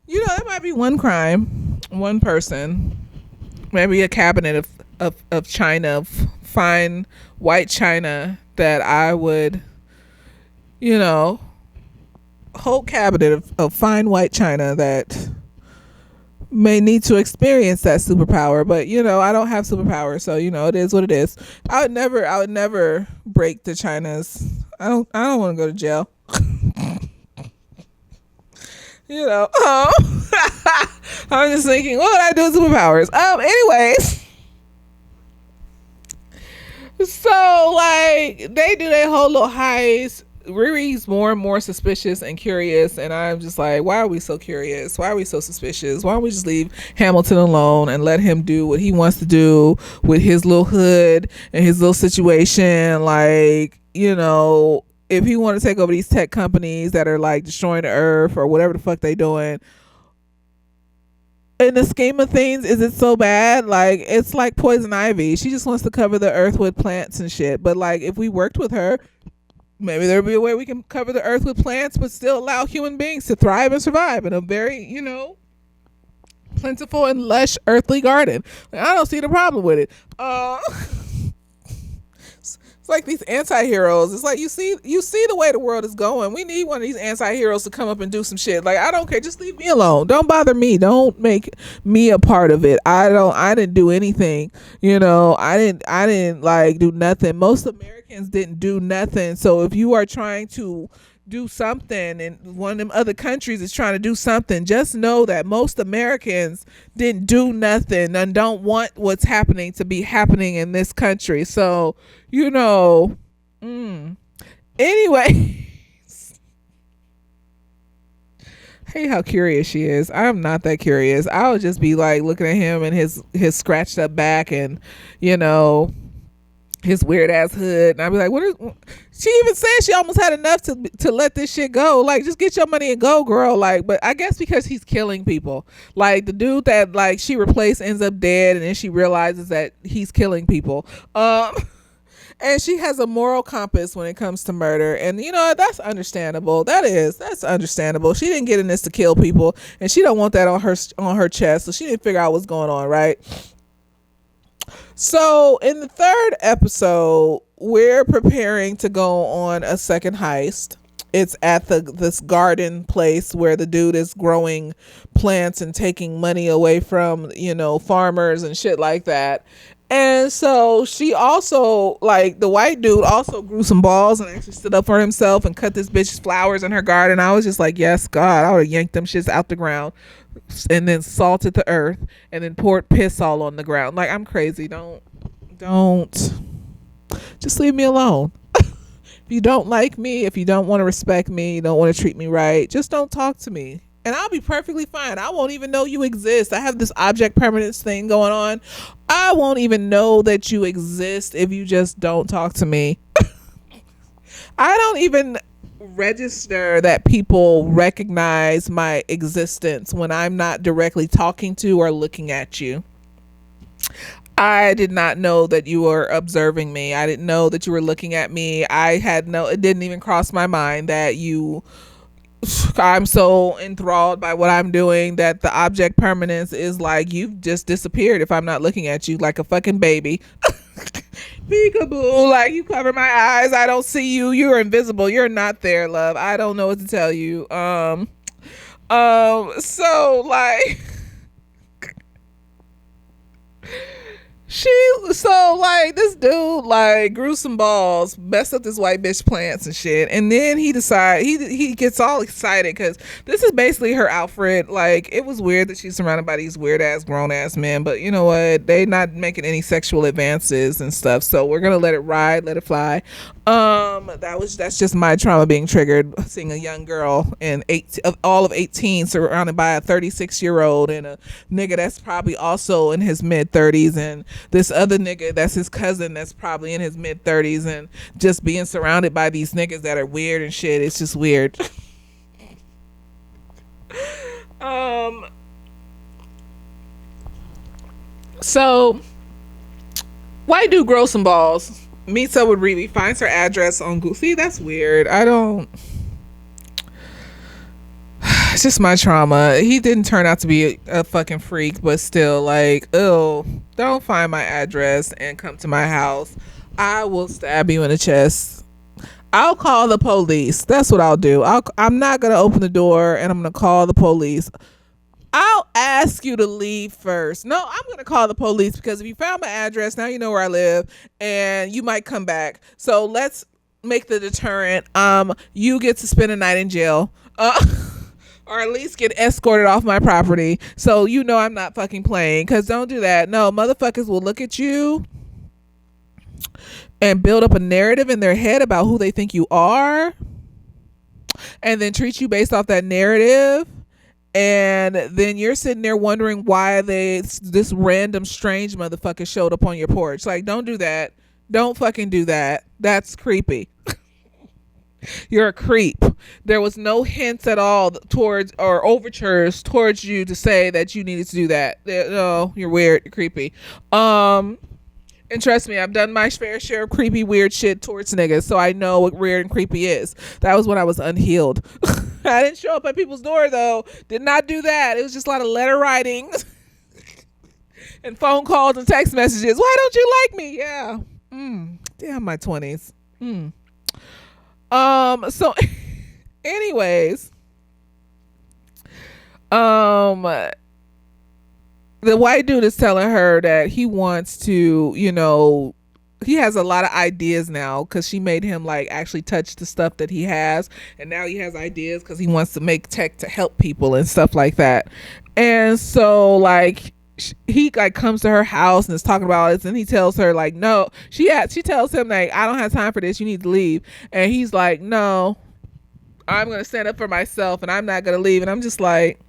You know, that might be one crime, one person. Maybe a cabinet of china, of fine white china that I would, you know, whole cabinet of fine white china that may need to experience that superpower. But, you know, I don't have superpowers, so, you know, it is what it is. I would never break the chinas. I don't want to go to jail. You know, I'm just thinking, what would I do with superpowers? Anyways, so like they do their whole little heist. Riri's more and more suspicious and curious, and I'm just like, why are we so curious? Why are we so suspicious? Why don't we just leave Hamilton alone and let him do what he wants to do with his little hood and his little situation? Like, you know, if he want to take over these tech companies that are like destroying the earth or whatever the fuck they doing, in the scheme of things, is it so bad? Like, it's like Poison Ivy. She just wants to cover the earth with plants and shit. But like, if we worked with her, maybe there'd be a way we can cover the earth with plants but still allow human beings to thrive and survive in a very, you know, plentiful and lush earthly garden. Like, I don't see the problem with it. It's like these anti-heroes. It's like you see the way the world is going. We need one of these anti-heroes to come up and do some shit. Like, I don't care, just leave me alone. Don't bother me. Don't make me a part of it. I didn't do anything. I didn't like do nothing. Most Americans didn't do nothing. So if you are trying to do something and one of them other countries is trying to do something, just know that most Americans didn't do nothing and don't want what's happening to be happening in this country. So anyway. Hey, how curious she is. I'm not that curious. I would just be like looking at him and his scratched up back and his weird ass hood, and I'd be like, she even said she almost had enough to let this shit go. Like, just get your money and go, girl. Like, but I guess because he's killing people. Like, the dude that like she replaced ends up dead, and then she realizes that he's killing people. And she has a moral compass when it comes to murder, and that's understandable. That's understandable. She didn't get in this to kill people, and she don't want that on her chest, so she didn't figure out what's going on, right? So in the third episode, we're preparing to go on a second heist. It's at this garden place where the dude is growing plants and taking money away from, farmers and shit like that. And so she also, like, the white dude also grew some balls and actually stood up for himself and cut this bitch's flowers in her garden. I was just like, yes, God, I would have yanked them shits out the ground and then salted the earth and then poured piss all on the ground. Like, I'm crazy. Don't just leave me alone. If you don't like me, if you don't want to respect me, you don't want to treat me right, just don't talk to me. And I'll be perfectly fine. I won't even know you exist. I have this object permanence thing going on. I won't even know that you exist if you just don't talk to me. I don't even register that people recognize my existence when I'm not directly talking to or looking at you. I did not know that you were observing me. I didn't know that you were looking at me. It didn't even cross my mind that I'm so enthralled by what I'm doing that the object permanence is like, you've just disappeared if I'm not looking at you, like a fucking baby. Peekaboo, like, you cover my eyes, I don't see you, you're invisible, you're not there, love. I don't know what to tell you. So like this dude like grew some balls, messed up this white bitch plants and shit, and then he gets all excited because this is basically her Alfred. Like, it was weird that she's surrounded by these weird ass grown ass men, but you know what, they not making any sexual advances and stuff, so we're gonna let it ride, let it fly. That's just my trauma being triggered, seeing a young girl all of 18 surrounded by a 36-year-old and a nigga that's probably also in his mid-30s, and this other nigga that's his cousin that's probably in his mid-30s, and just being surrounded by these niggas that are weird and shit. It's just weird. So white dude grows some balls, meets up with Riri, finds her address on Google. See, that's weird. It's just my trauma. He didn't turn out to be a fucking freak, but still, like, oh, don't find my address and come to my house. I will stab you in the chest. I'll call the police. That's what I'll do. I'm not going to open the door, and I'm going to call the police. I'll ask you to leave first. No, I'm going to call the police, because if you found my address, now you know where I live, and you might come back. So let's make the deterrent. You get to spend a night in jail. Or at least get escorted off my property. So I'm not fucking playing, because don't do that. No, motherfuckers will look at you and build up a narrative in their head about who they think you are, and then treat you based off that narrative. And then you're sitting there wondering why this random strange motherfucker showed up on your porch. Like, don't do that. Don't fucking do that. That's creepy. You're a creep. There was no hints at all towards, or overtures towards you to say that you needed to do that. No, you're weird. You're creepy. And trust me, I've done my fair share of creepy, weird shit towards niggas, so I know what weird and creepy is. That was when I was unhealed. I didn't show up at people's door, though. Did not do that. It was just a lot of letter writing and phone calls and text messages. Why don't you like me? Yeah. Damn, my 20s. So, anyways, the white dude is telling her that he wants to, he has a lot of ideas now because she made him like actually touch the stuff that he has, and now he has ideas because he wants to make tech to help people and stuff like that. And so like he like comes to her house and is talking about it, and he tells her like, no, she tells him like, I don't have time for this, you need to leave. And he's like, no, I'm gonna stand up for myself and I'm not gonna leave. And I'm just like,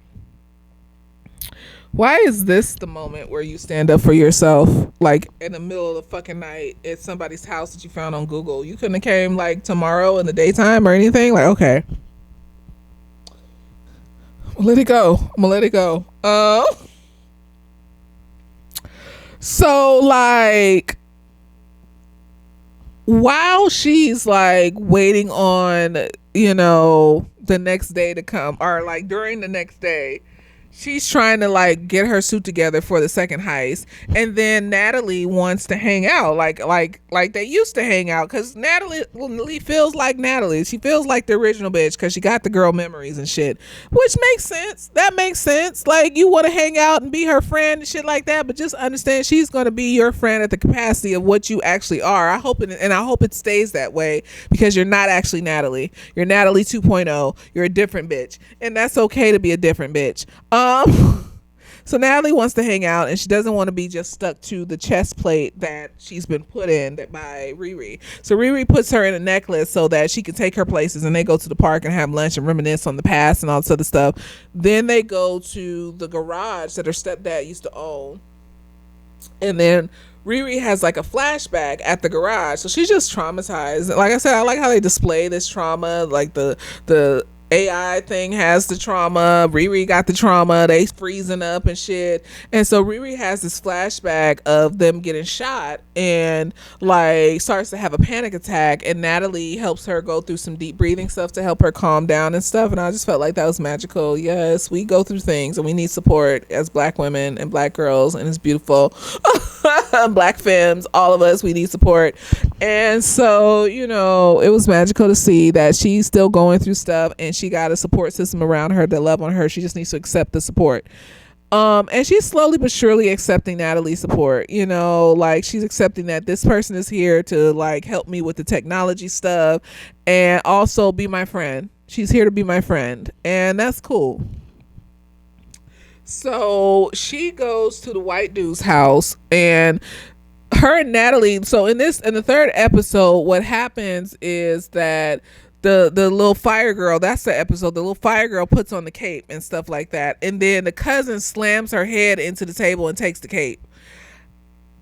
why is this the moment where you stand up for yourself, like in the middle of the fucking night at somebody's house that you found on Google? You couldn't have came like tomorrow in the daytime or anything? Like, okay, let it go. I'm gonna let it go. So like, while she's like waiting on, the next day to come, or like during the next day, she's trying to like get her suit together for the second heist. And then Natalie wants to hang out like they used to hang out, because Natalie feels like Natalie. She feels like the original bitch because she got the girl memories and shit, which makes sense. That makes sense. Like, you want to hang out and be her friend and shit like that, but just understand she's going to be your friend at the capacity of what you actually are. I hope it stays that way, because you're not actually Natalie. You're Natalie 2.0. You're a different bitch, and that's okay to be a different bitch. So Natalie wants to hang out, and she doesn't want to be just stuck to the chest plate that she's been put in by Riri. So Riri puts her in a necklace so that she can take her places, and they go to the park and have lunch and reminisce on the past and all this other stuff. Then they go to the garage that her stepdad used to own, and then Riri has like a flashback at the garage. So she's just traumatized. Like I said, I like how they display this trauma. Like the AI thing has the trauma. Riri got the trauma. They freezing up and shit. And so Riri has this flashback of them getting shot and like starts to have a panic attack. And Natalie helps her go through some deep breathing stuff to help her calm down and stuff. And I just felt like that was magical. Yes, we go through things and we need support as Black women and Black girls, and it's beautiful. Black femmes, all of us, we need support. And so, it was magical to see that she's still going through stuff, and she got a support system around her that love on her. She just needs to accept the support. And she's slowly but surely accepting Natalie's support. Like, she's accepting that this person is here to like help me with the technology stuff and also be my friend. She's here to be my friend, and that's cool. So she goes to the white dude's house, and her and Natalie, so in the third episode, what happens is that the little fire girl, that's the episode, the little fire girl puts on the cape and stuff like that, and then the cousin slams her head into the table and takes the cape,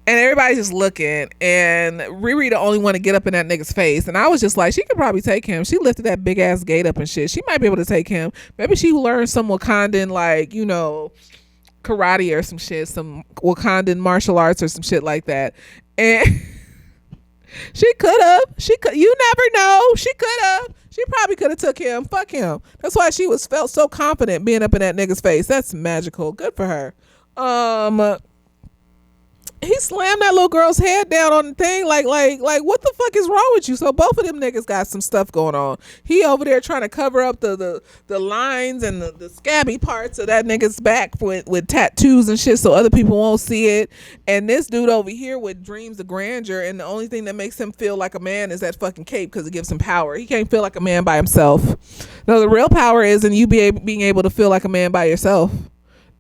and everybody's just looking, and Riri the only one to get up in that nigga's face. And I was just like, she could probably take him. She lifted that big ass gate up and shit. She might be able to take him. Maybe she learned some Wakandan, like, karate or some shit, some Wakandan martial arts or some shit like that. And she could have. You never know. She could have. She probably could have took him. Fuck him. That's why she felt so confident being up in that nigga's face. That's magical. Good for her. He slammed that little girl's head down on the thing, like what the fuck is wrong with you? So both of them niggas got some stuff going on. He over there trying to cover up the lines and the scabby parts of that nigga's back with tattoos and shit so other people won't see it. And this dude over here with dreams of grandeur, and the only thing that makes him feel like a man is that fucking cape, because it gives him power. He can't feel like a man by himself. No, the real power is in you being able to feel like a man by yourself.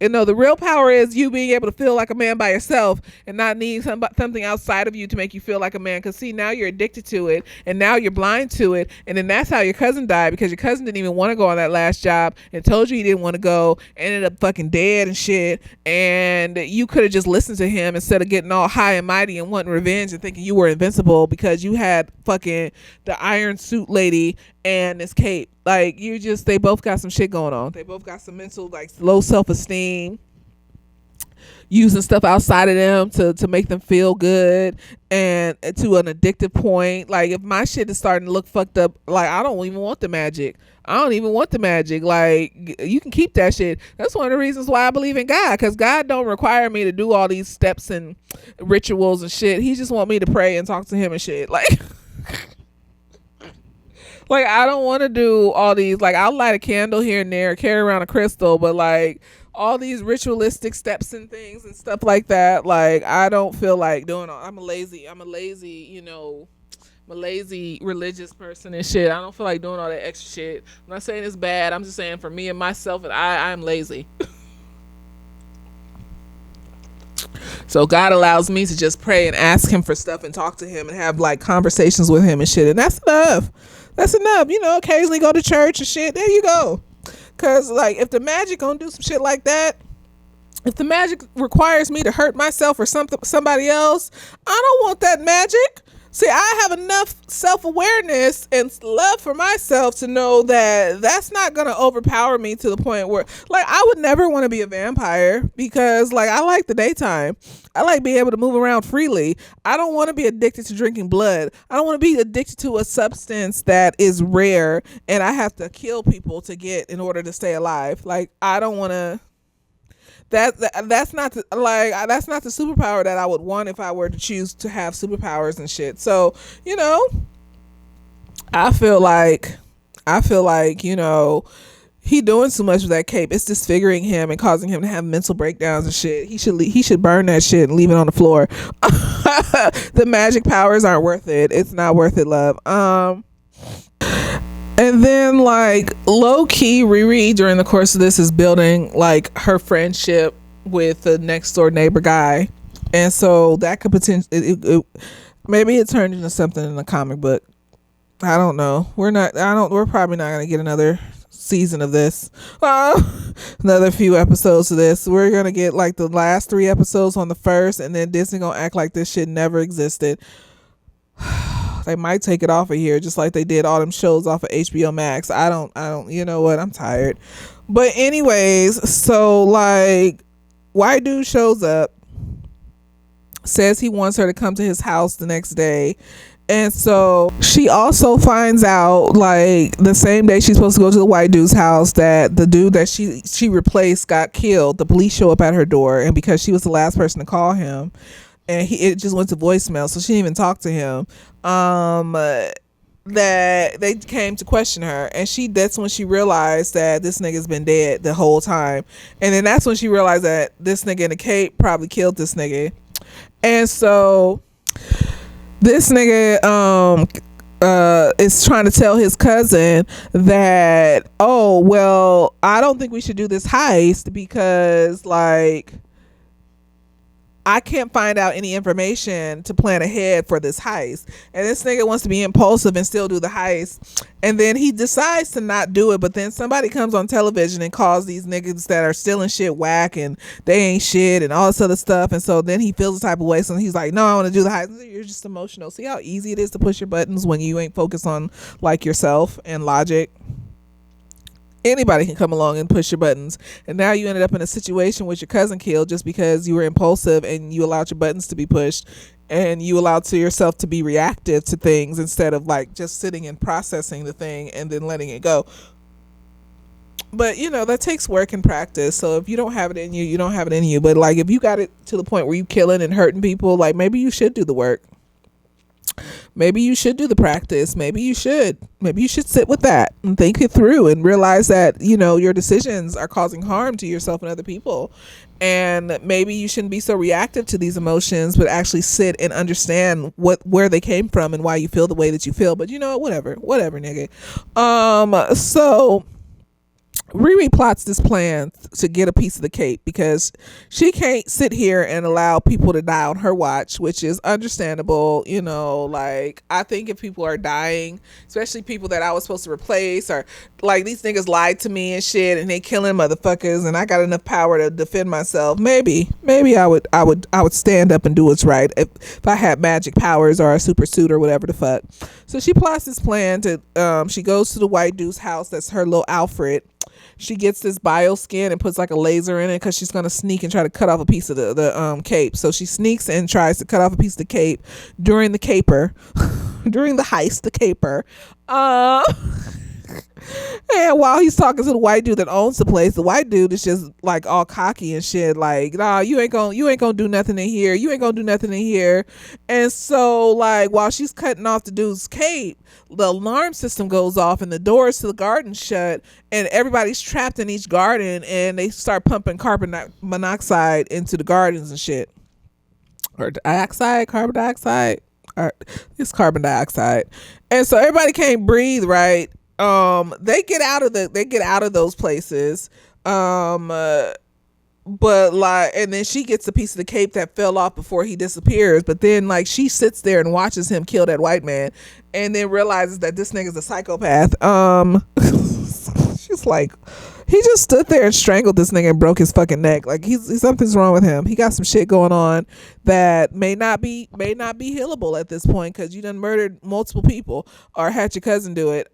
The real power is you being able to feel like a man by yourself and not need something outside of you to make you feel like a man. Because see, now you're addicted to it, and now you're blind to it, and then that's how your cousin died, because your cousin didn't even want to go on that last job and told you he didn't want to go, ended up fucking dead and shit. And you could have just listened to him instead of getting all high and mighty and wanting revenge and thinking you were invincible because you had fucking the iron suit lady and this cape. Like, they both got some shit going on. They both got some mental, like, low self-esteem. using stuff outside of them to make them feel good, and to an addictive point. Like if my shit is starting to look fucked up, like I don't even want the magic. I don't even want the magic. Like you can keep that shit. That's one of the reasons why I believe in God, because God don't require me to do all these steps and rituals and shit. He just want me to pray and talk to him and shit. Like like I don't want to do all these. Like I'll light a candle here and there, carry around a crystal, but like all these ritualistic steps and things and stuff like that, like I don't feel like doing all. I'm a lazy, you know, I'm a lazy religious person and shit. I don't feel like doing all that extra shit. I'm not saying it's bad. I'm just saying for me and myself, and I'm lazy. So God allows me to just pray and ask him for stuff and talk to him and have like conversations with him and shit. And that's enough. That's enough. You know, occasionally go to church and shit. There you go. Cause like if the magic gonna do some shit like that, if the magic requires me to hurt myself or somebody else, I don't want that magic. See, I have enough self-awareness and love for myself to know that that's not going to overpower me to the point where, like, I would never want to be a vampire because, like, I like the daytime. I like being able to move around freely. I don't want to be addicted to drinking blood. I don't want to be addicted to a substance that is rare and I have to kill people to get in order to stay alive. Like, I don't want to. That's not that's not the superpower that I would want if I were to choose to have superpowers and shit. So, you know, I feel like, you know, he doing too much with that cape. It's disfiguring him and causing him to have mental breakdowns and shit. He should burn that shit and leave it on the floor. The magic powers aren't worth it. It's not worth it, love. And then, like, low-key, Riri, during the course of this, is building, like, her friendship with the next-door neighbor guy. And so that could potentially... maybe it turned into something in the comic book. I don't know. We're probably not going to get another season of this. Another few episodes of this. We're going to get, like, the last 3 episodes on the first, and then Disney going to act like this shit never existed. They might take it off of here just like they did all them shows off of HBO Max. I don't, you know what? I'm tired. But anyways, so like white dude shows up, says he wants her to come to his house the next day. And so she also finds out, like, the same day she's supposed to go to the white dude's house, that the dude that she replaced got killed. The police show up at her door, and because she was the last person to call him, and it just went to voicemail, so she didn't even talk to him, that they came to question her, and that's when she realized that this nigga's been dead the whole time. And then that's when she realized that this nigga in the cape probably killed this nigga. And so this nigga is trying to tell his cousin that, oh, well, I don't think we should do this heist because, like, I can't find out any information to plan ahead for this heist. And this nigga wants to be impulsive and still do the heist. And then he decides to not do it. But then somebody comes on television and calls these niggas that are stealing shit whack and they ain't shit and all this other stuff. And so then he feels the type of way. So he's like, no, I want to do the heist. You're just emotional. See how easy it is to push your buttons when you ain't focused on, like, yourself and logic? Anybody can come along and push your buttons, and now you ended up in a situation with your cousin killed just because you were impulsive and you allowed your buttons to be pushed, and you allowed to yourself to be reactive to things instead of, like, just sitting and processing the thing and then letting it go. But, you know, that takes work and practice. So if you don't have it in you, you don't have it in you. But, like, if you got it to the point where you killing and hurting people, like, maybe you should do the work. Maybe you should do the practice. Maybe you should sit with that and think it through and realize that, you know, your decisions are causing harm to yourself and other people. And maybe you shouldn't be so reactive to these emotions, but actually sit and understand where they came from and why you feel the way that you feel. But, you know, whatever, nigga. So Riri plots this plan to get a piece of the cape because she can't sit here and allow people to die on her watch, which is understandable. You know, like, I think if people are dying, especially people that I was supposed to replace, or like these niggas lied to me and shit and they killing motherfuckers and I got enough power to defend myself, maybe I would stand up and do what's right if I had magic powers or a super suit or whatever the fuck. So she plots this plan to she goes to the white dude's house. That's her little Alfred. she gets this bioskin and puts like a laser in it because she's gonna sneak and try to cut off a piece of the cape. So she sneaks and tries to cut off a piece of the cape during the caper, during the heist, the caper. And while he's talking to the white dude that owns the place, the white dude is just like all cocky and shit, like, nah, you ain't gonna do nothing in here. You ain't gonna do nothing in here. And so, like, while she's cutting off the dude's cape, the alarm system goes off and the doors to the garden shut, and everybody's trapped in each garden, and they start pumping carbon monoxide into the gardens and shit. Or dioxide, carbon dioxide. It's carbon dioxide. And so everybody can't breathe, right? They get out of those places. But like, and then she gets a piece of the cape that fell off before he disappears. But then like she sits there and watches him kill that white man, and then realizes that this nigga's a psychopath. She's like, he just stood there and strangled this nigga and broke his fucking neck. Like he's something's wrong with him. He got some shit going on that may not be healable at this point, because you done murdered multiple people or had your cousin do it.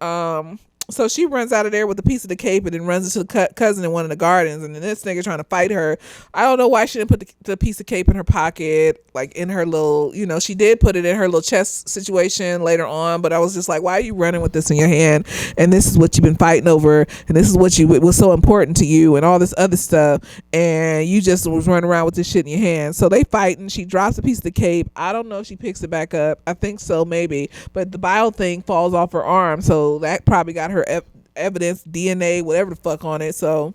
So she runs out of there with a piece of the cape and then runs into the cousin in one of the gardens, and then this nigga trying to fight her. I don't know why she didn't put the piece of cape in her pocket, like in her little, she did put it in her little chest situation later on, but I was just like, why are you running with this in your hand? And this is what you've been fighting over, and this is what was so important to you, and all this other stuff, and you just was running around with this shit in your hand. So they fight, and she drops a piece of the cape. I don't know if she picks it back up. I think so, maybe, but the bio thing falls off her arm, so that probably got her evidence, DNA, whatever the fuck on it. So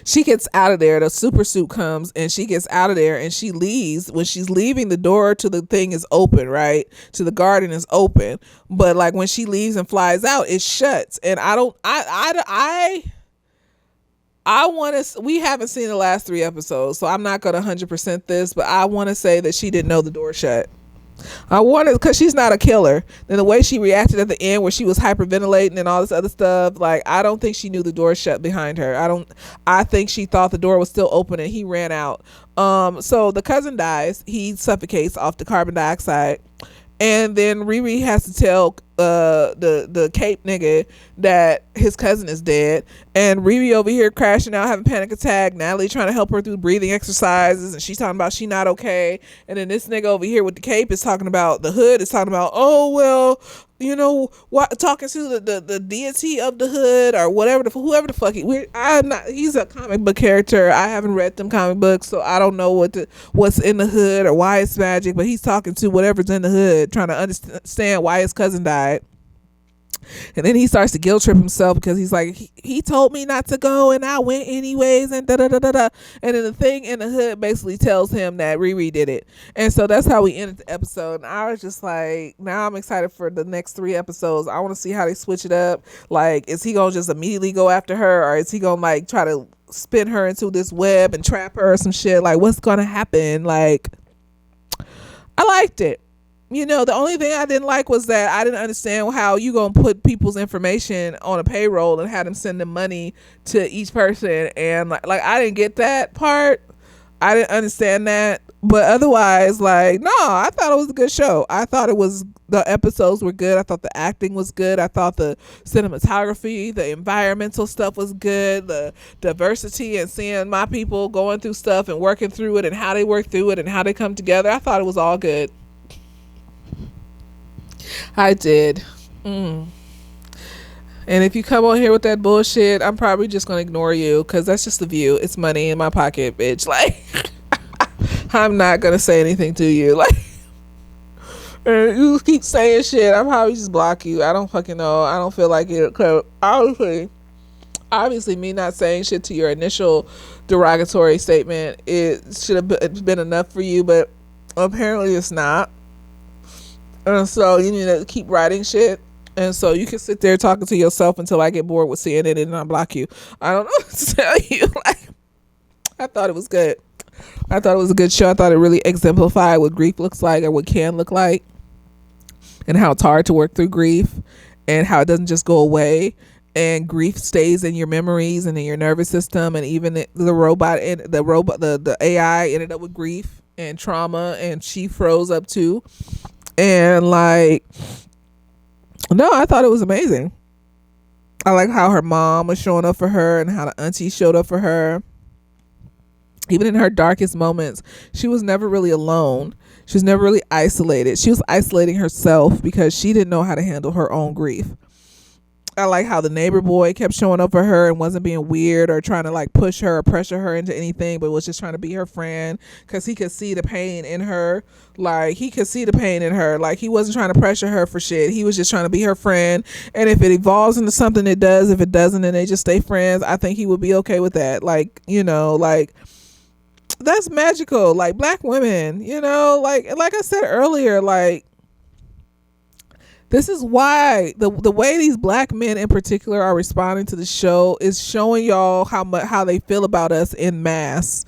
she gets out of there. The super suit comes and she gets out of there and she leaves. When she's leaving, the door to the thing is open, right? To the garden is open. But like when she leaves and flies out, it shuts. And I want to, we haven't seen the last 3 episodes, so I'm not going to 100% this, but I want to say that she didn't know the door shut. I wanted, because she's not a killer. Then the way she reacted at the end, where she was hyperventilating and all this other stuff, like, I don't think she knew the door shut behind her. I think she thought the door was still open and he ran out. So the cousin dies. He suffocates off the carbon dioxide. And then Riri has to tell the Cape nigga that his cousin is dead. And Riri over here crashing out, having a panic attack. Natalie trying to help her through breathing exercises, and she's talking about she not okay. And then this nigga over here with the cape is talking about, the hood is talking about, oh well, what, talking to the deity of the hood or whatever, whoever the fuck he's a comic book character. I haven't read them comic books, so I don't know what's in the hood or why it's magic, but he's talking to whatever's in the hood, trying to understand why his cousin died. And then he starts to guilt trip himself because he's like, he told me not to go and I went anyways, and da da da da da. And then the thing in the hood basically tells him that Riri did it. And so that's how we ended the episode. And I was just like, now I'm excited for the next 3 episodes. I want to see how they switch it up. Like, is he gonna just immediately go after her, or is he gonna like try to spin her into this web and trap her or some shit? Like, what's gonna happen? Like, I liked it. The only thing I didn't like was that I didn't understand how you gonna put people's information on a payroll and have them send them money to each person. And like I didn't get that part. I didn't understand that. But otherwise, like, no, I thought it was a good show. I thought the episodes were good. I thought the acting was good. I thought the cinematography, the environmental stuff was good. The diversity and seeing my people going through stuff and working through it and how they work through it and how they come together. I thought it was all good. I did. And if you come on here with that bullshit, I'm probably just gonna ignore you, because that's just the view. It's money in my pocket, bitch. Like, I'm not gonna say anything to you. Like, and you keep saying shit, I'm probably just block you. I don't fucking know. I don't feel like it. Cause obviously me not saying shit to your initial derogatory statement, it should have been enough for you, but apparently it's not. And so you need to keep writing shit. And so you can sit there talking to yourself until I get bored with seeing it and I block you. I don't know what to tell you. Like, I thought it was good. I thought it was a good show. I thought it really exemplified what grief looks like, or what can look like, and how it's hard to work through grief, and how it doesn't just go away, and grief stays in your memories and in your nervous system. And even the AI ended up with grief and trauma, and she froze up too. And like, no, I thought it was amazing. I like how her mom was showing up for her and how the auntie showed up for her. Even in her darkest moments, she was never really alone. She was never really isolated. She was isolating herself because she didn't know how to handle her own grief. I like how the neighbor boy kept showing up for her and wasn't being weird or trying to like push her or pressure her into anything, but was just trying to be her friend because he could see the pain in her. Like, he could see the pain in her. Like, he wasn't trying to pressure her for shit. He was just trying to be her friend. And if it evolves into something, it does. If it doesn't, and they just stay friends, I think he would be okay with that. Like, you know, like, that's magical. Like, black women, you know, like I said earlier, like, this is why the way these black men in particular are responding to the show is showing y'all how they feel about us in mass.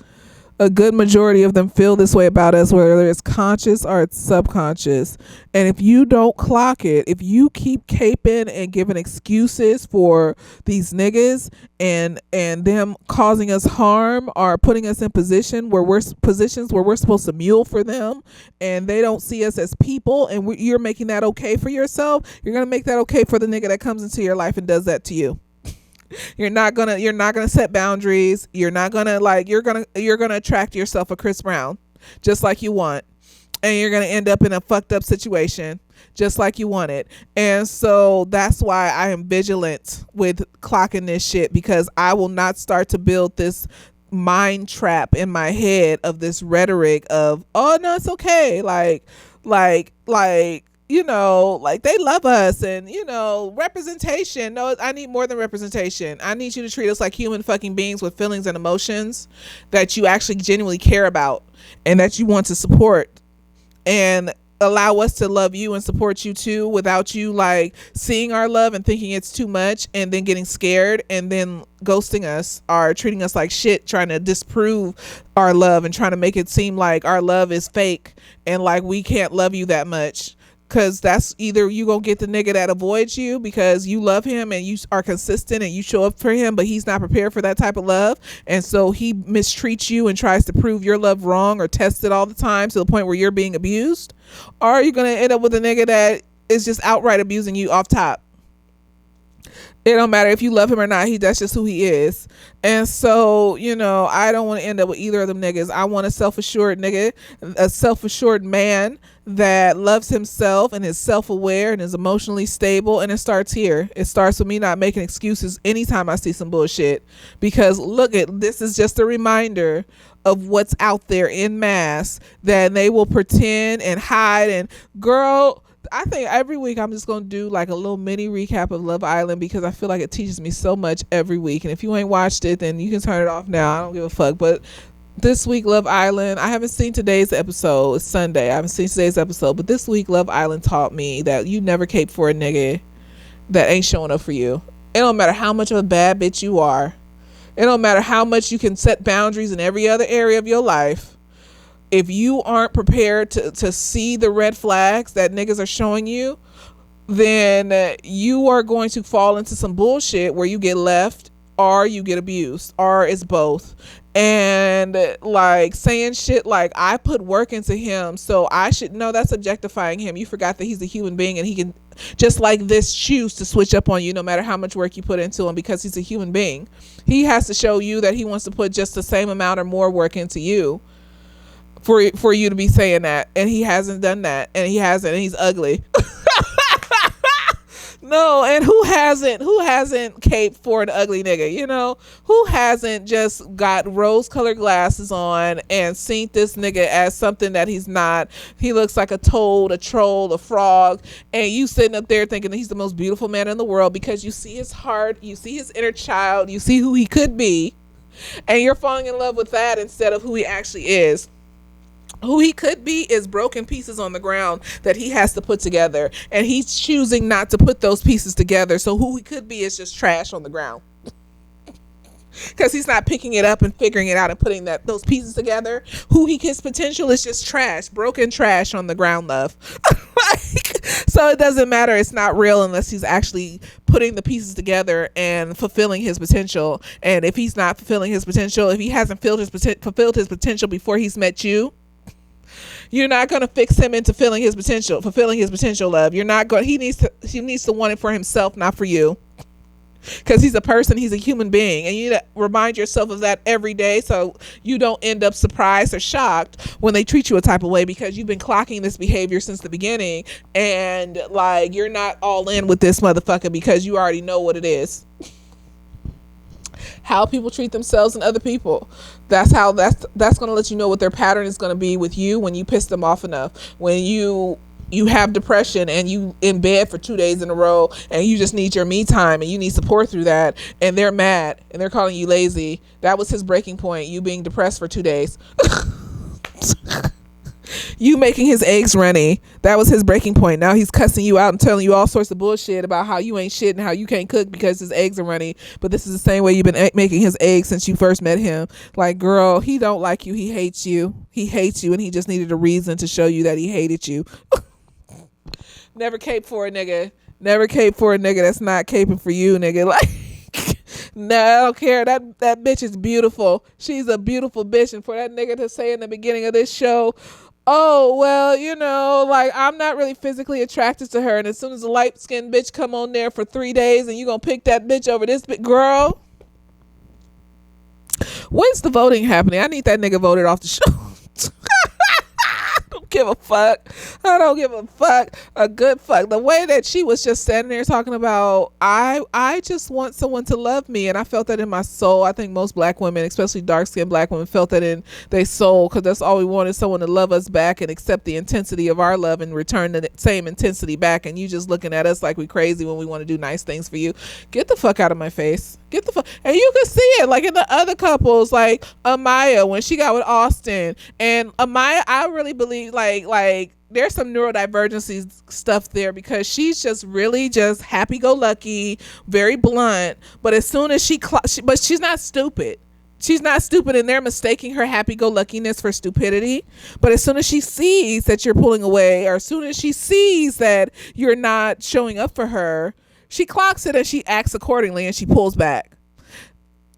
A good majority of them feel this way about us, whether it's conscious or it's subconscious. And if you don't clock it, if you keep caping and giving excuses for these niggas and them causing us harm or putting us in positions where we're supposed to mule for them, and they don't see us as people, and you're making that okay for yourself, you're gonna make that okay for the nigga that comes into your life and does that to you. You're not gonna set boundaries. You're not gonna you're gonna attract yourself a Chris Brown just like you want, and you're gonna end up in a fucked up situation just like you want it. And so that's why I am vigilant with clocking this shit, because I will not start to build this mind trap in my head of this rhetoric of, oh no, it's okay, you know, like, they love us, and, you know, representation. No, I need more than representation. I need you to treat us like human fucking beings with feelings and emotions that you actually genuinely care about and that you want to support, and allow us to love you and support you too, without you like seeing our love and thinking it's too much and then getting scared and then ghosting us or treating us like shit, trying to disprove our love and trying to make it seem like our love is fake and like we can't love you that much. Because that's either you gonna get the nigga that avoids you because you love him and you are consistent and you show up for him, but he's not prepared for that type of love, and so he mistreats you and tries to prove your love wrong or test it all the time to the point where you're being abused. Or are you gonna end up with a nigga that is just outright abusing you off top? It don't matter if you love him or not. That's just who he is. And so, you know, I don't want to end up with either of them niggas. I want a self-assured nigga, a self-assured man that loves himself and is self-aware and is emotionally stable. And it starts here. It starts with me not making excuses anytime I see some bullshit, because this is just a reminder of what's out there in mass, that they will pretend and hide. And girl, I think every week I'm just going to do like a little mini recap of Love Island, because I feel like it teaches me so much every week. And if you ain't watched it, then you can turn it off now. I don't give a fuck. But this week, Love Island, I haven't seen today's episode. It's Sunday. I haven't seen today's episode. But this week, Love Island taught me that you never cape for a nigga that ain't showing up for you. It don't matter how much of a bad bitch you are. It don't matter how much you can set boundaries in every other area of your life. If you aren't prepared to see the red flags that niggas are showing you, then you are going to fall into some bullshit where you get left or you get abused, or it's both. And like saying shit like, I put work into him, so I should know, that's objectifying him. You forgot that he's a human being and he can just like this choose to switch up on you no matter how much work you put into him, because he's a human being. He has to show you that he wants to put just the same amount or more work into you for you to be saying that, and he hasn't done that, and he's ugly. No, and who hasn't caped for an ugly nigga, you know? Who hasn't just got rose-colored glasses on and seen this nigga as something that he's not? He looks like a toad, a troll, a frog, and you sitting up there thinking that he's the most beautiful man in the world because you see his heart, you see his inner child, you see who he could be, and you're falling in love with that instead of who he actually is. Who he could be is broken pieces on the ground that he has to put together, and he's choosing not to put those pieces together. So who he could be is just trash on the ground, because he's not picking it up and figuring it out and putting those pieces together. His potential is just trash, broken trash on the ground, love. So it doesn't matter. It's not real unless he's actually putting the pieces together and fulfilling his potential. And if he's not fulfilling his potential, if he hasn't fulfilled his potential before he's met you, you're not going to fix him into fulfilling his potential, love. You're not going. He needs to want it for himself, not for you. Because he's a person, he's a human being, and you need to remind yourself of that every day so you don't end up surprised or shocked when they treat you a type of way, because you've been clocking this behavior since the beginning, and like you're not all in with this motherfucker because you already know what it is. How people treat themselves and other people, that's going to let you know what their pattern is going to be with you when you piss them off enough. When you have depression and you in bed for 2 days in a row and you just need your me time and you need support through that, and they're mad and they're calling you lazy. That was his breaking point, you being depressed for 2 days. You making his eggs runny, that was his breaking point. Now he's cussing you out and telling you all sorts of bullshit about how you ain't shit and how you can't cook because his eggs are runny. But this is the same way you've been making his eggs since you first met him. Like, girl, he don't like you, he hates you, and he just needed a reason to show you that he hated you. Never cape for a nigga that's not caping for you, nigga. Like, no, I don't care. That bitch is beautiful. She's a beautiful bitch. And for that nigga to say in the beginning of this show, oh, well, like, I'm not really physically attracted to her, and as soon as a light-skinned bitch come on there for 3 days and you gonna pick that bitch over this bitch, girl, when's the voting happening? I need that nigga voted off the show. Give a fuck. I don't give a fuck. A good fuck. The way that she was just standing there talking about, I just want someone to love me, and I felt that in my soul. I think most black women, especially dark-skinned black women, felt that in their soul, because that's all we want, is someone to love us back and accept the intensity of our love and return the same intensity back. And you just looking at us like we crazy when we want to do nice things for you. Get the fuck out of my face. Get the fuck. And you can see it like in the other couples, like Amaya when she got with Austin. And Amaya, I really believe like there's some neurodivergency stuff there, because she's just really just happy-go-lucky, very blunt. But as soon as but she's not stupid. She's not stupid, and they're mistaking her happy-go-luckiness for stupidity. But as soon as she sees that you're pulling away, or as soon as she sees that you're not showing up for her, she clocks it and she acts accordingly, and she pulls back.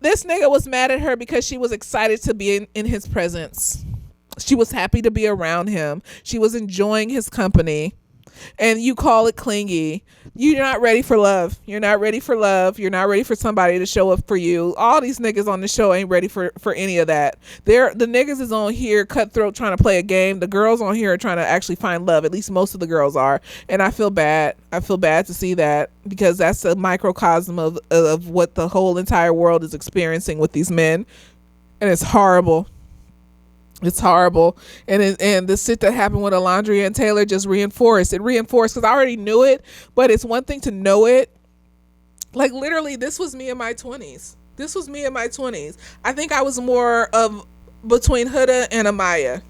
This nigga was mad at her because she was excited to be in his presence. She was happy to be around him. She was enjoying his company. And you call it clingy. You're not ready for love. You're not ready for love. You're not ready for somebody to show up for you. All these niggas on the show ain't ready for any of that. The niggas is on here cutthroat trying to play a game. The girls on here are trying to actually find love. At least most of the girls are. And I feel bad. I feel bad to see that, because that's a microcosm of what the whole entire world is experiencing with these men. And it's horrible. It's horrible. And the shit that happened with Alondria and Taylor just reinforced. It reinforced, because I already knew it, but it's one thing to know it. Like, literally, this was me in my 20s. I think I was more of between Huda and Amaya.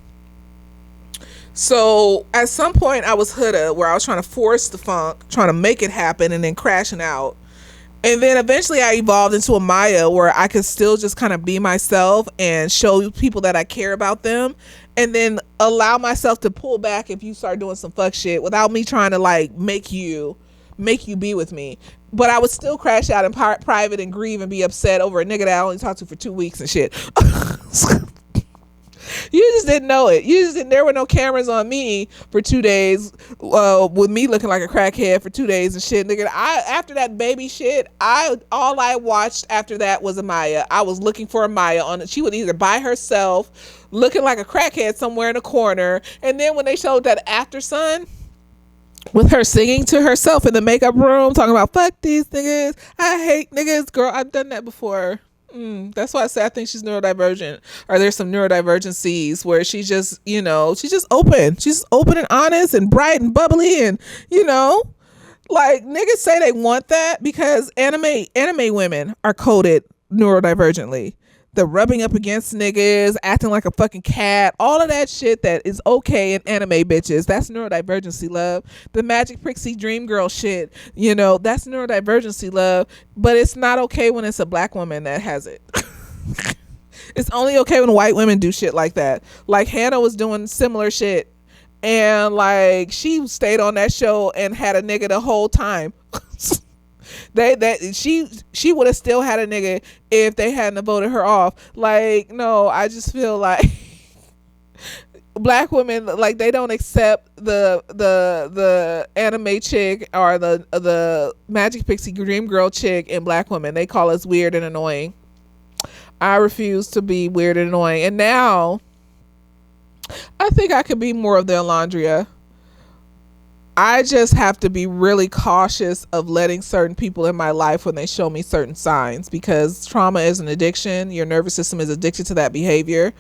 So at some point I was Huda, where I was trying to force the funk, trying to make it happen, and then crashing out. And then eventually I evolved into Amaya, where I could still just kind of be myself and show people that I care about them, and then allow myself to pull back if you start doing some fuck shit without me trying to like make you be with me. But I would still crash out in private and grieve and be upset over a nigga that I only talked to for 2 weeks and shit. You just didn't know it. There were no cameras on me for 2 days, with me looking like a crackhead for 2 days and shit. Nigga, after that baby shit, all I watched after that was Amaya. I was looking for Amaya she was either by herself, looking like a crackhead somewhere in a corner, and then when they showed that after sun with her singing to herself in the makeup room, talking about fuck these niggas, I hate niggas, girl, I've done that before. That's why I say I think she's neurodivergent, or there's some neurodivergencies where she's just, she's just open. She's open and honest and bright and bubbly, and like niggas say they want that because anime women are coded neurodivergently. The rubbing up against niggas, acting like a fucking cat, all of that shit that is okay in anime bitches. That's neurodivergency, love. The magic pixie dream girl shit, that's neurodivergency, love. But it's not okay when it's a black woman that has it. It's only okay when white women do shit like that. Like Hannah was doing similar shit, and like she stayed on that show and had a nigga the whole time. She would have still had a nigga if they hadn't voted her off. Like, no, I just feel like black women, like, they don't accept the anime chick or the magic pixie dream girl chick in black women. They call us weird and annoying. I refuse to be weird and annoying. And now I think I could be more of the Alondria. I just have to be really cautious of letting certain people in my life when they show me certain signs, because trauma is an addiction. Your nervous system is addicted to that behavior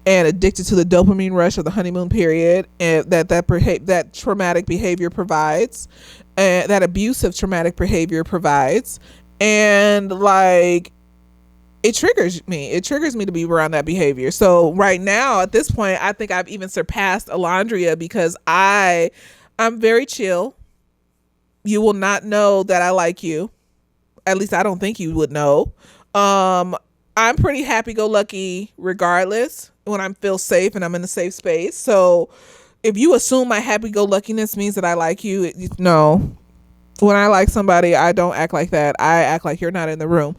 and addicted to the dopamine rush of the honeymoon period, and that traumatic behavior provides, and that abusive traumatic behavior provides. And like, it triggers me. It triggers me to be around that behavior. So right now, at this point, I think I've even surpassed Alondria, because I'm very chill. You will not know that I like you. At least I don't think you would know. I'm pretty happy-go-lucky regardless when I feel safe and I'm in a safe space. So if you assume my happy-go-luckiness means that I like you, no. When I like somebody, I don't act like that. I act like you're not in the room.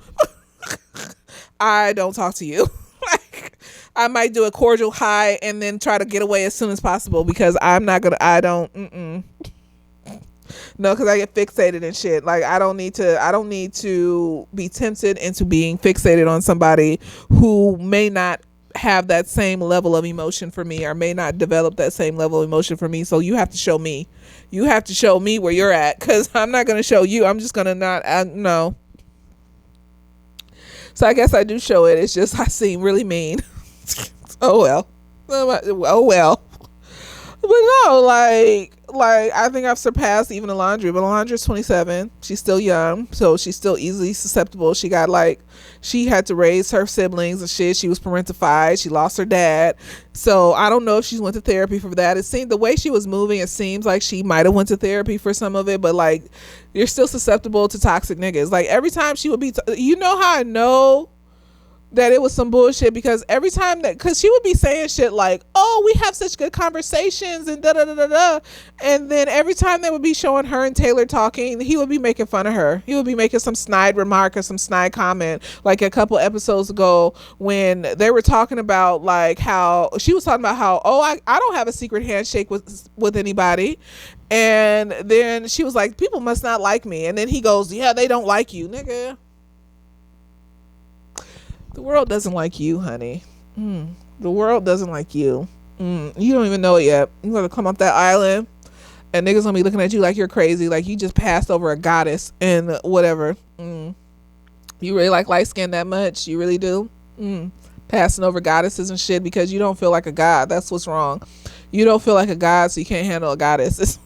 I don't talk to you. I might do a cordial hi and then try to get away as soon as possible, because no, because I get fixated and shit. Like, I don't need to be tempted into being fixated on somebody who may not have that same level of emotion for me, or may not develop that same level of emotion for me. So you have to show me where you're at, because I'm not going to show you. I'm just going to no. So I guess I do show it. It's just I seem really mean. Oh well. But no, like I think I've surpassed even Alondra. But Alondra's 27. She's still young, so she's still easily susceptible. She had to raise her siblings and shit. She was parentified. She lost her dad. So I don't know if she went to therapy for that. It seemed, the way she was moving, it seems like she might have went to therapy for some of it. But like, you're still susceptible to toxic niggas. Like, every time she would be, you know how I know that it was some bullshit, because every time because she would be saying shit like, oh, we have such good conversations and da da da da da, and then every time they would be showing her and Taylor talking, he would be making fun of her. He would be making some snide remark or some snide comment, like a couple episodes ago when they were talking about, like, how she was talking about how, oh, I don't have a secret handshake with anybody. And then she was like, people must not like me. And then he goes, yeah, they don't like you, nigga. The world doesn't like you, honey. The world doesn't like you. You don't even know it yet. You're going to come off that island and niggas going to be looking at you like you're crazy, like you just passed over a goddess and whatever. You really like light skin that much? You really do? Passing over goddesses and shit because you don't feel like a god. That's what's wrong. You don't feel like a god, so you can't handle a goddess.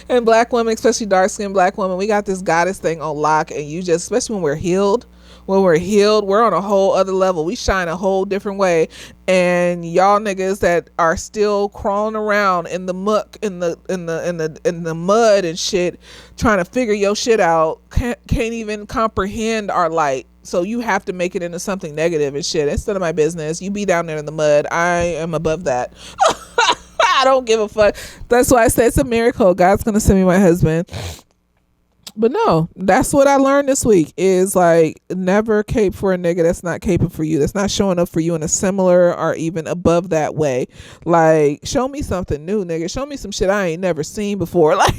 And black women, especially dark-skinned black women, we got this goddess thing on lock, and you just, especially when we're healed, we're on a whole other level. We shine a whole different way. And y'all niggas that are still crawling around in the muck, in the mud and shit, trying to figure your shit out, can't even comprehend our light. So you have to make it into something negative and shit. It's none of my business. You be down there in the mud. I am above that. I don't give a fuck. That's why I say it's a miracle. God's gonna send me my husband. But no, that's what I learned this week, is like, never cape for a nigga that's not caping for you, that's not showing up for you in a similar or even above that way. Like, show me something new, nigga. Show me some shit I ain't never seen before. Like,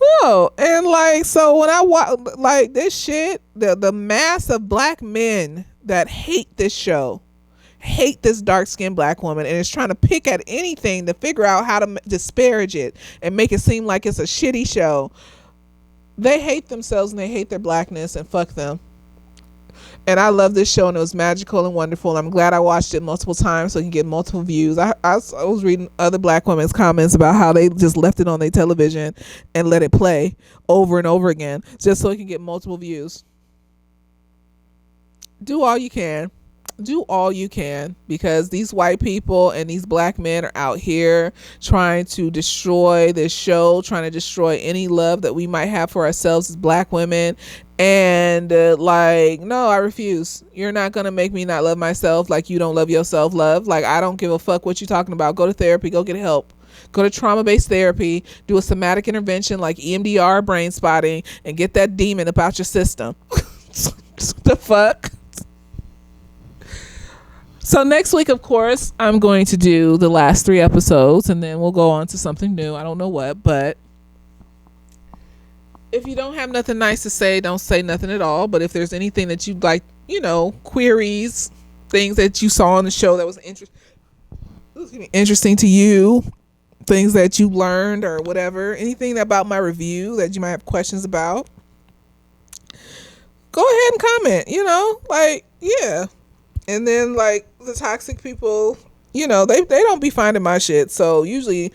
oh, and like, so when I watch like this shit, the mass of black men that hate this show, hate this dark-skinned black woman, and is trying to pick at anything to figure out how to disparage it and make it seem like it's a shitty show. They hate themselves and they hate their blackness, and fuck them. And I love this show, and it was magical and wonderful. I'm glad I watched it multiple times so you can get multiple views. I was reading other black women's comments about how they just left it on their television and let it play over and over again just so it can get multiple views. Do all you can. Because these white people and these black men are out here trying to destroy this show, trying to destroy any love that we might have for ourselves as black women. And like, no, I refuse. You're not gonna make me not love myself like you don't love yourself. Love, like, I don't give a fuck what you're talking about. Go to therapy, go get help, go to trauma-based therapy, do a somatic intervention like EMDR, brain spotting, and get that demon about your system. The fuck. So next week, of course, I'm going to do the last 3 episodes, and then we'll go on to something new. I don't know what, but if you don't have nothing nice to say, don't say nothing at all. But if there's anything that you'd like, queries, things that you saw on the show that was interesting to you, things that you learned or whatever, anything about my review that you might have questions about, go ahead and comment, yeah. And then the toxic people, they don't be finding my shit. So usually,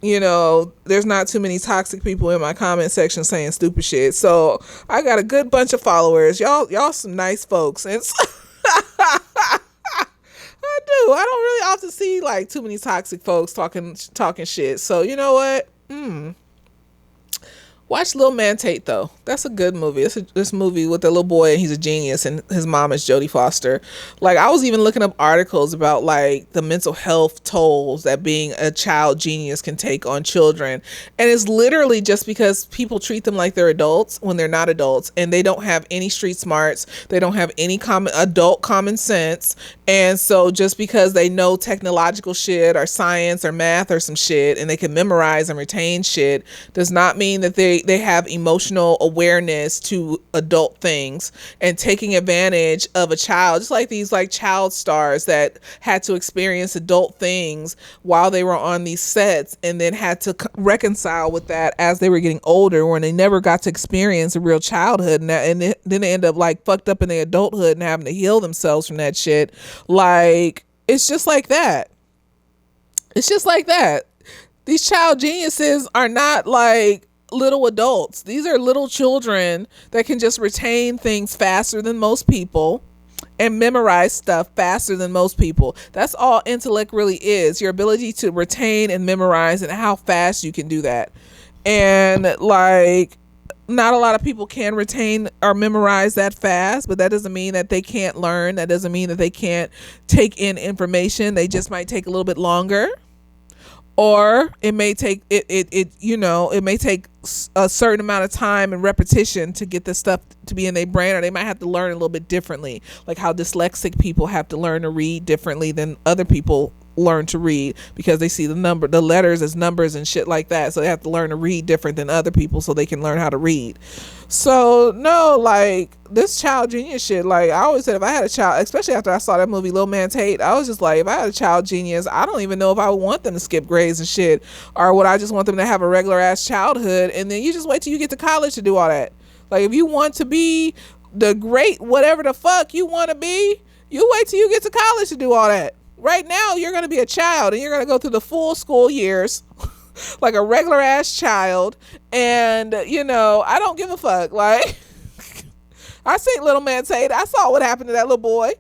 there's not too many toxic people in my comment section saying stupid shit. So I got a good bunch of followers. Y'all some nice folks. And I do. I don't really often see too many toxic folks talking shit. So you know what? Watch Lil Man Tate, though. That's a good movie. It's this movie with the little boy, and he's a genius, and his mom is Jodie Foster. I was even looking up articles about the mental health tolls that being a child genius can take on children, and it's literally just because people treat them like they're adults when they're not adults, and they don't have any street smarts, they don't have any adult common sense, and so just because they know technological shit or science or math or some shit, and they can memorize and retain shit, does not mean that they have emotional awareness to adult things, and taking advantage of a child, just like these child stars that had to experience adult things while they were on these sets, and then had to reconcile with that as they were getting older, when they never got to experience a real childhood, and then they end up fucked up in their adulthood and having to heal themselves from that shit. It's just like that. It's just like that. These child geniuses are not little adults. These are little children that can just retain things faster than most people and memorize stuff faster than most people. That's all intellect really is, your ability to retain and memorize and how fast you can do that. And not a lot of people can retain or memorize that fast, but that doesn't mean that they can't learn. That doesn't mean that they can't take in information. They just might take a little bit longer. Or it may take it may take a certain amount of time and repetition to get this stuff to be in their brain, or they might have to learn a little bit differently, like how dyslexic people have to learn to read differently than other people learn to read, because they see the letters as numbers and shit like that, so they have to learn to read different than other people so they can learn how to read. So no, this child genius shit, I always said, if I had a child, especially after I saw that movie Lil Man Tate, I was just if I had a child genius, I don't even know if I would want them to skip grades and shit, or would I just want them to have a regular ass childhood, and then you just wait till you get to college to do all that. If you want to be the great whatever the fuck you want to be, you wait till you get to college to do all that. Right now, you're going to be a child, and you're going to go through the full school years like a regular ass child. And, I don't give a fuck. I seen Little Man Tate. I saw what happened to that little boy.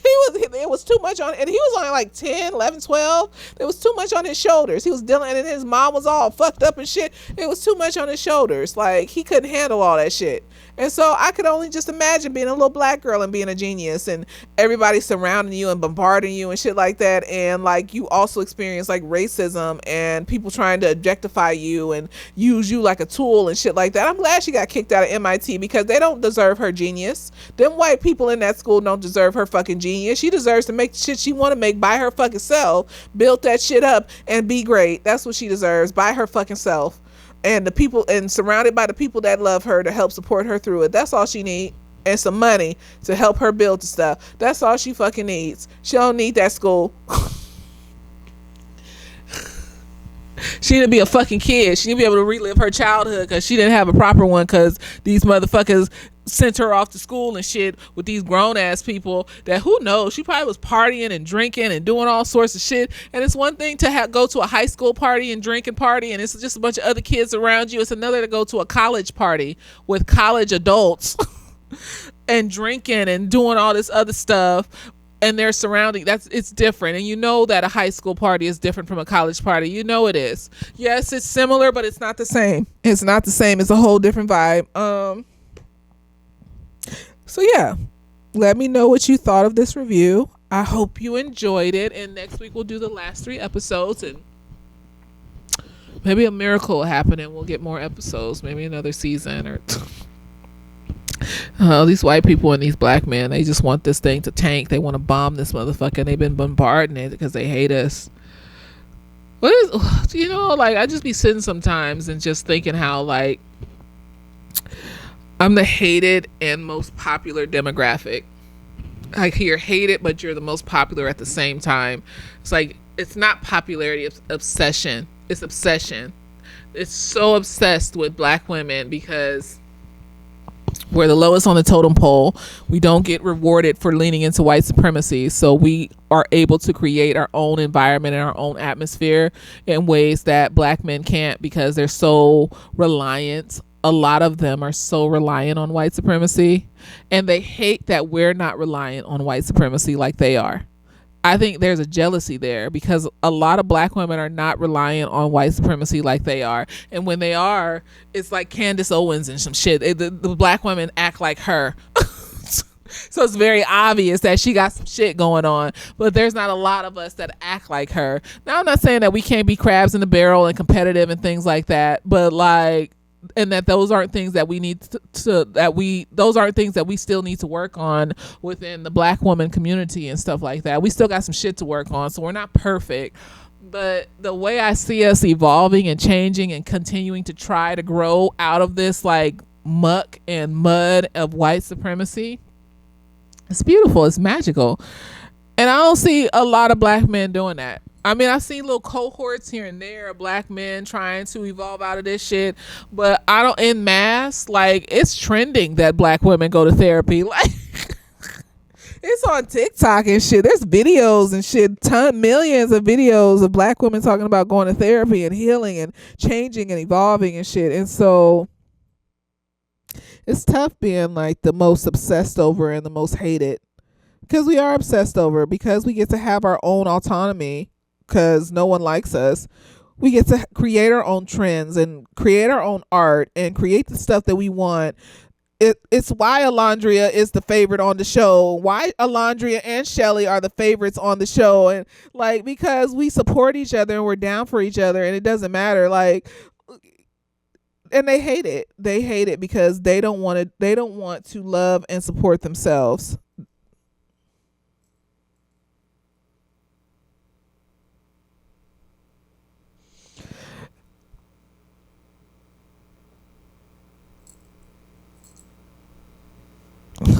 It was too much on, and he was only 10, 11, 12. There was too much on his shoulders. He was dealing, and his mom was all fucked up and shit. It was too much on his shoulders. He couldn't handle all that shit. And so I could only just imagine being a little black girl and being a genius, and everybody surrounding you and bombarding you and shit like that. And you also experience racism and people trying to objectify you and use you like a tool and shit like that. I'm glad she got kicked out of MIT, because they don't deserve her genius. Them white people in that school don't deserve her fucking genius. She deserves to make the shit she want to make by her fucking self, build that shit up and be great. That's what she deserves, by her fucking self. And the people, and surrounded by the people that love her to help support her through it. That's all she needs. And some money to help her build the stuff. That's all she fucking needs. She don't need that school. She need to be a fucking kid. She need to be able to relive her childhood, because she didn't have a proper one, because these motherfuckers sent her off to school and shit with these grown ass people that, who knows, she probably was partying and drinking and doing all sorts of shit. And it's one thing to go to a high school party and drink and party, and it's just a bunch of other kids around you. It's another to go to a college party with college adults and drinking and doing all this other stuff, and their surrounding. It's different. And that a high school party is different from a college party. It is. Yes, it's similar, but it's not the same. It's not the same. It's a whole different vibe. So yeah, let me know what you thought of this review. I hope you enjoyed it, and next week we'll do the last 3 episodes, and maybe a miracle will happen and we'll get more episodes, maybe another season, or These white people and these black men, they just want this thing to tank. They want to bomb this motherfucker, and they've been bombarding it because they hate us. What is, like, I just be sitting sometimes and just thinking how, like, I'm the hated and most popular demographic. Like, you're hated, but you're the most popular at the same time. It's like, it's not popularity, it's obsession. It's obsession. It's so obsessed with black women because we're the lowest on the totem pole. We don't get rewarded for leaning into white supremacy. So we are able to create our own environment and our own atmosphere in ways that black men can't, because they're so reliant. A lot of them are so reliant on white supremacy, and they hate that we're not reliant on white supremacy like they are. I think there's a jealousy there because a lot of black women are not reliant on white supremacy like they are. And when they are, it's like Candace Owens and some shit. The black women act like her. So it's very obvious that she got some shit going on, but there's not a lot of us that act like her. Now, I'm not saying that we can't be crabs in the barrel and competitive and things like that, but like, and that those aren't things that we need those aren't things that we still need to work on within the black woman community and stuff like that. We still got some shit to work on, so we're not perfect. But the way I see us evolving and changing and continuing to try to grow out of this like muck and mud of white supremacy, it's beautiful, it's magical. And I don't see a lot of black men doing that. I mean, I've seen little cohorts here and there of black men trying to evolve out of this shit, but I don't, en masse, like, it's trending that black women go to therapy. Like, it's on TikTok and shit. There's videos and shit, millions of videos of black women talking about going to therapy and healing and changing and evolving and shit. And so it's tough being like the most obsessed over and the most hated, because we are obsessed over, because we get to have our own autonomy because no one likes us. We get to create our own trends and create our own art and create the stuff that we want. It's why Alondria is the favorite on the show, why Alondria and Shelly are the favorites on the show, and like, because we support each other and we're down for each other, and it doesn't matter, like, and they hate it because they don't want to love and support themselves.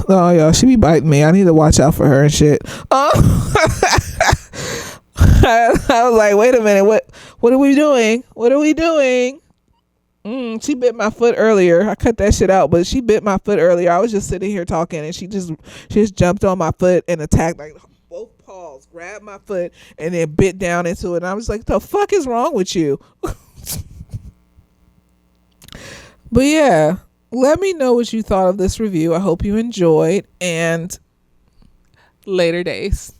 Oh, y'all, she be biting me. I need to watch out for her and shit. I was like, wait a minute, what are we doing? What are we doing? She bit my foot earlier. I cut that shit out, but she bit my foot earlier. I was just sitting here talking, and she just jumped on my foot and attacked, like, both paws, grabbed my foot, and then bit down into it. And I was like, the fuck is wrong with you? But yeah, let me know what you thought of this review. I hope you enjoyed, and later days.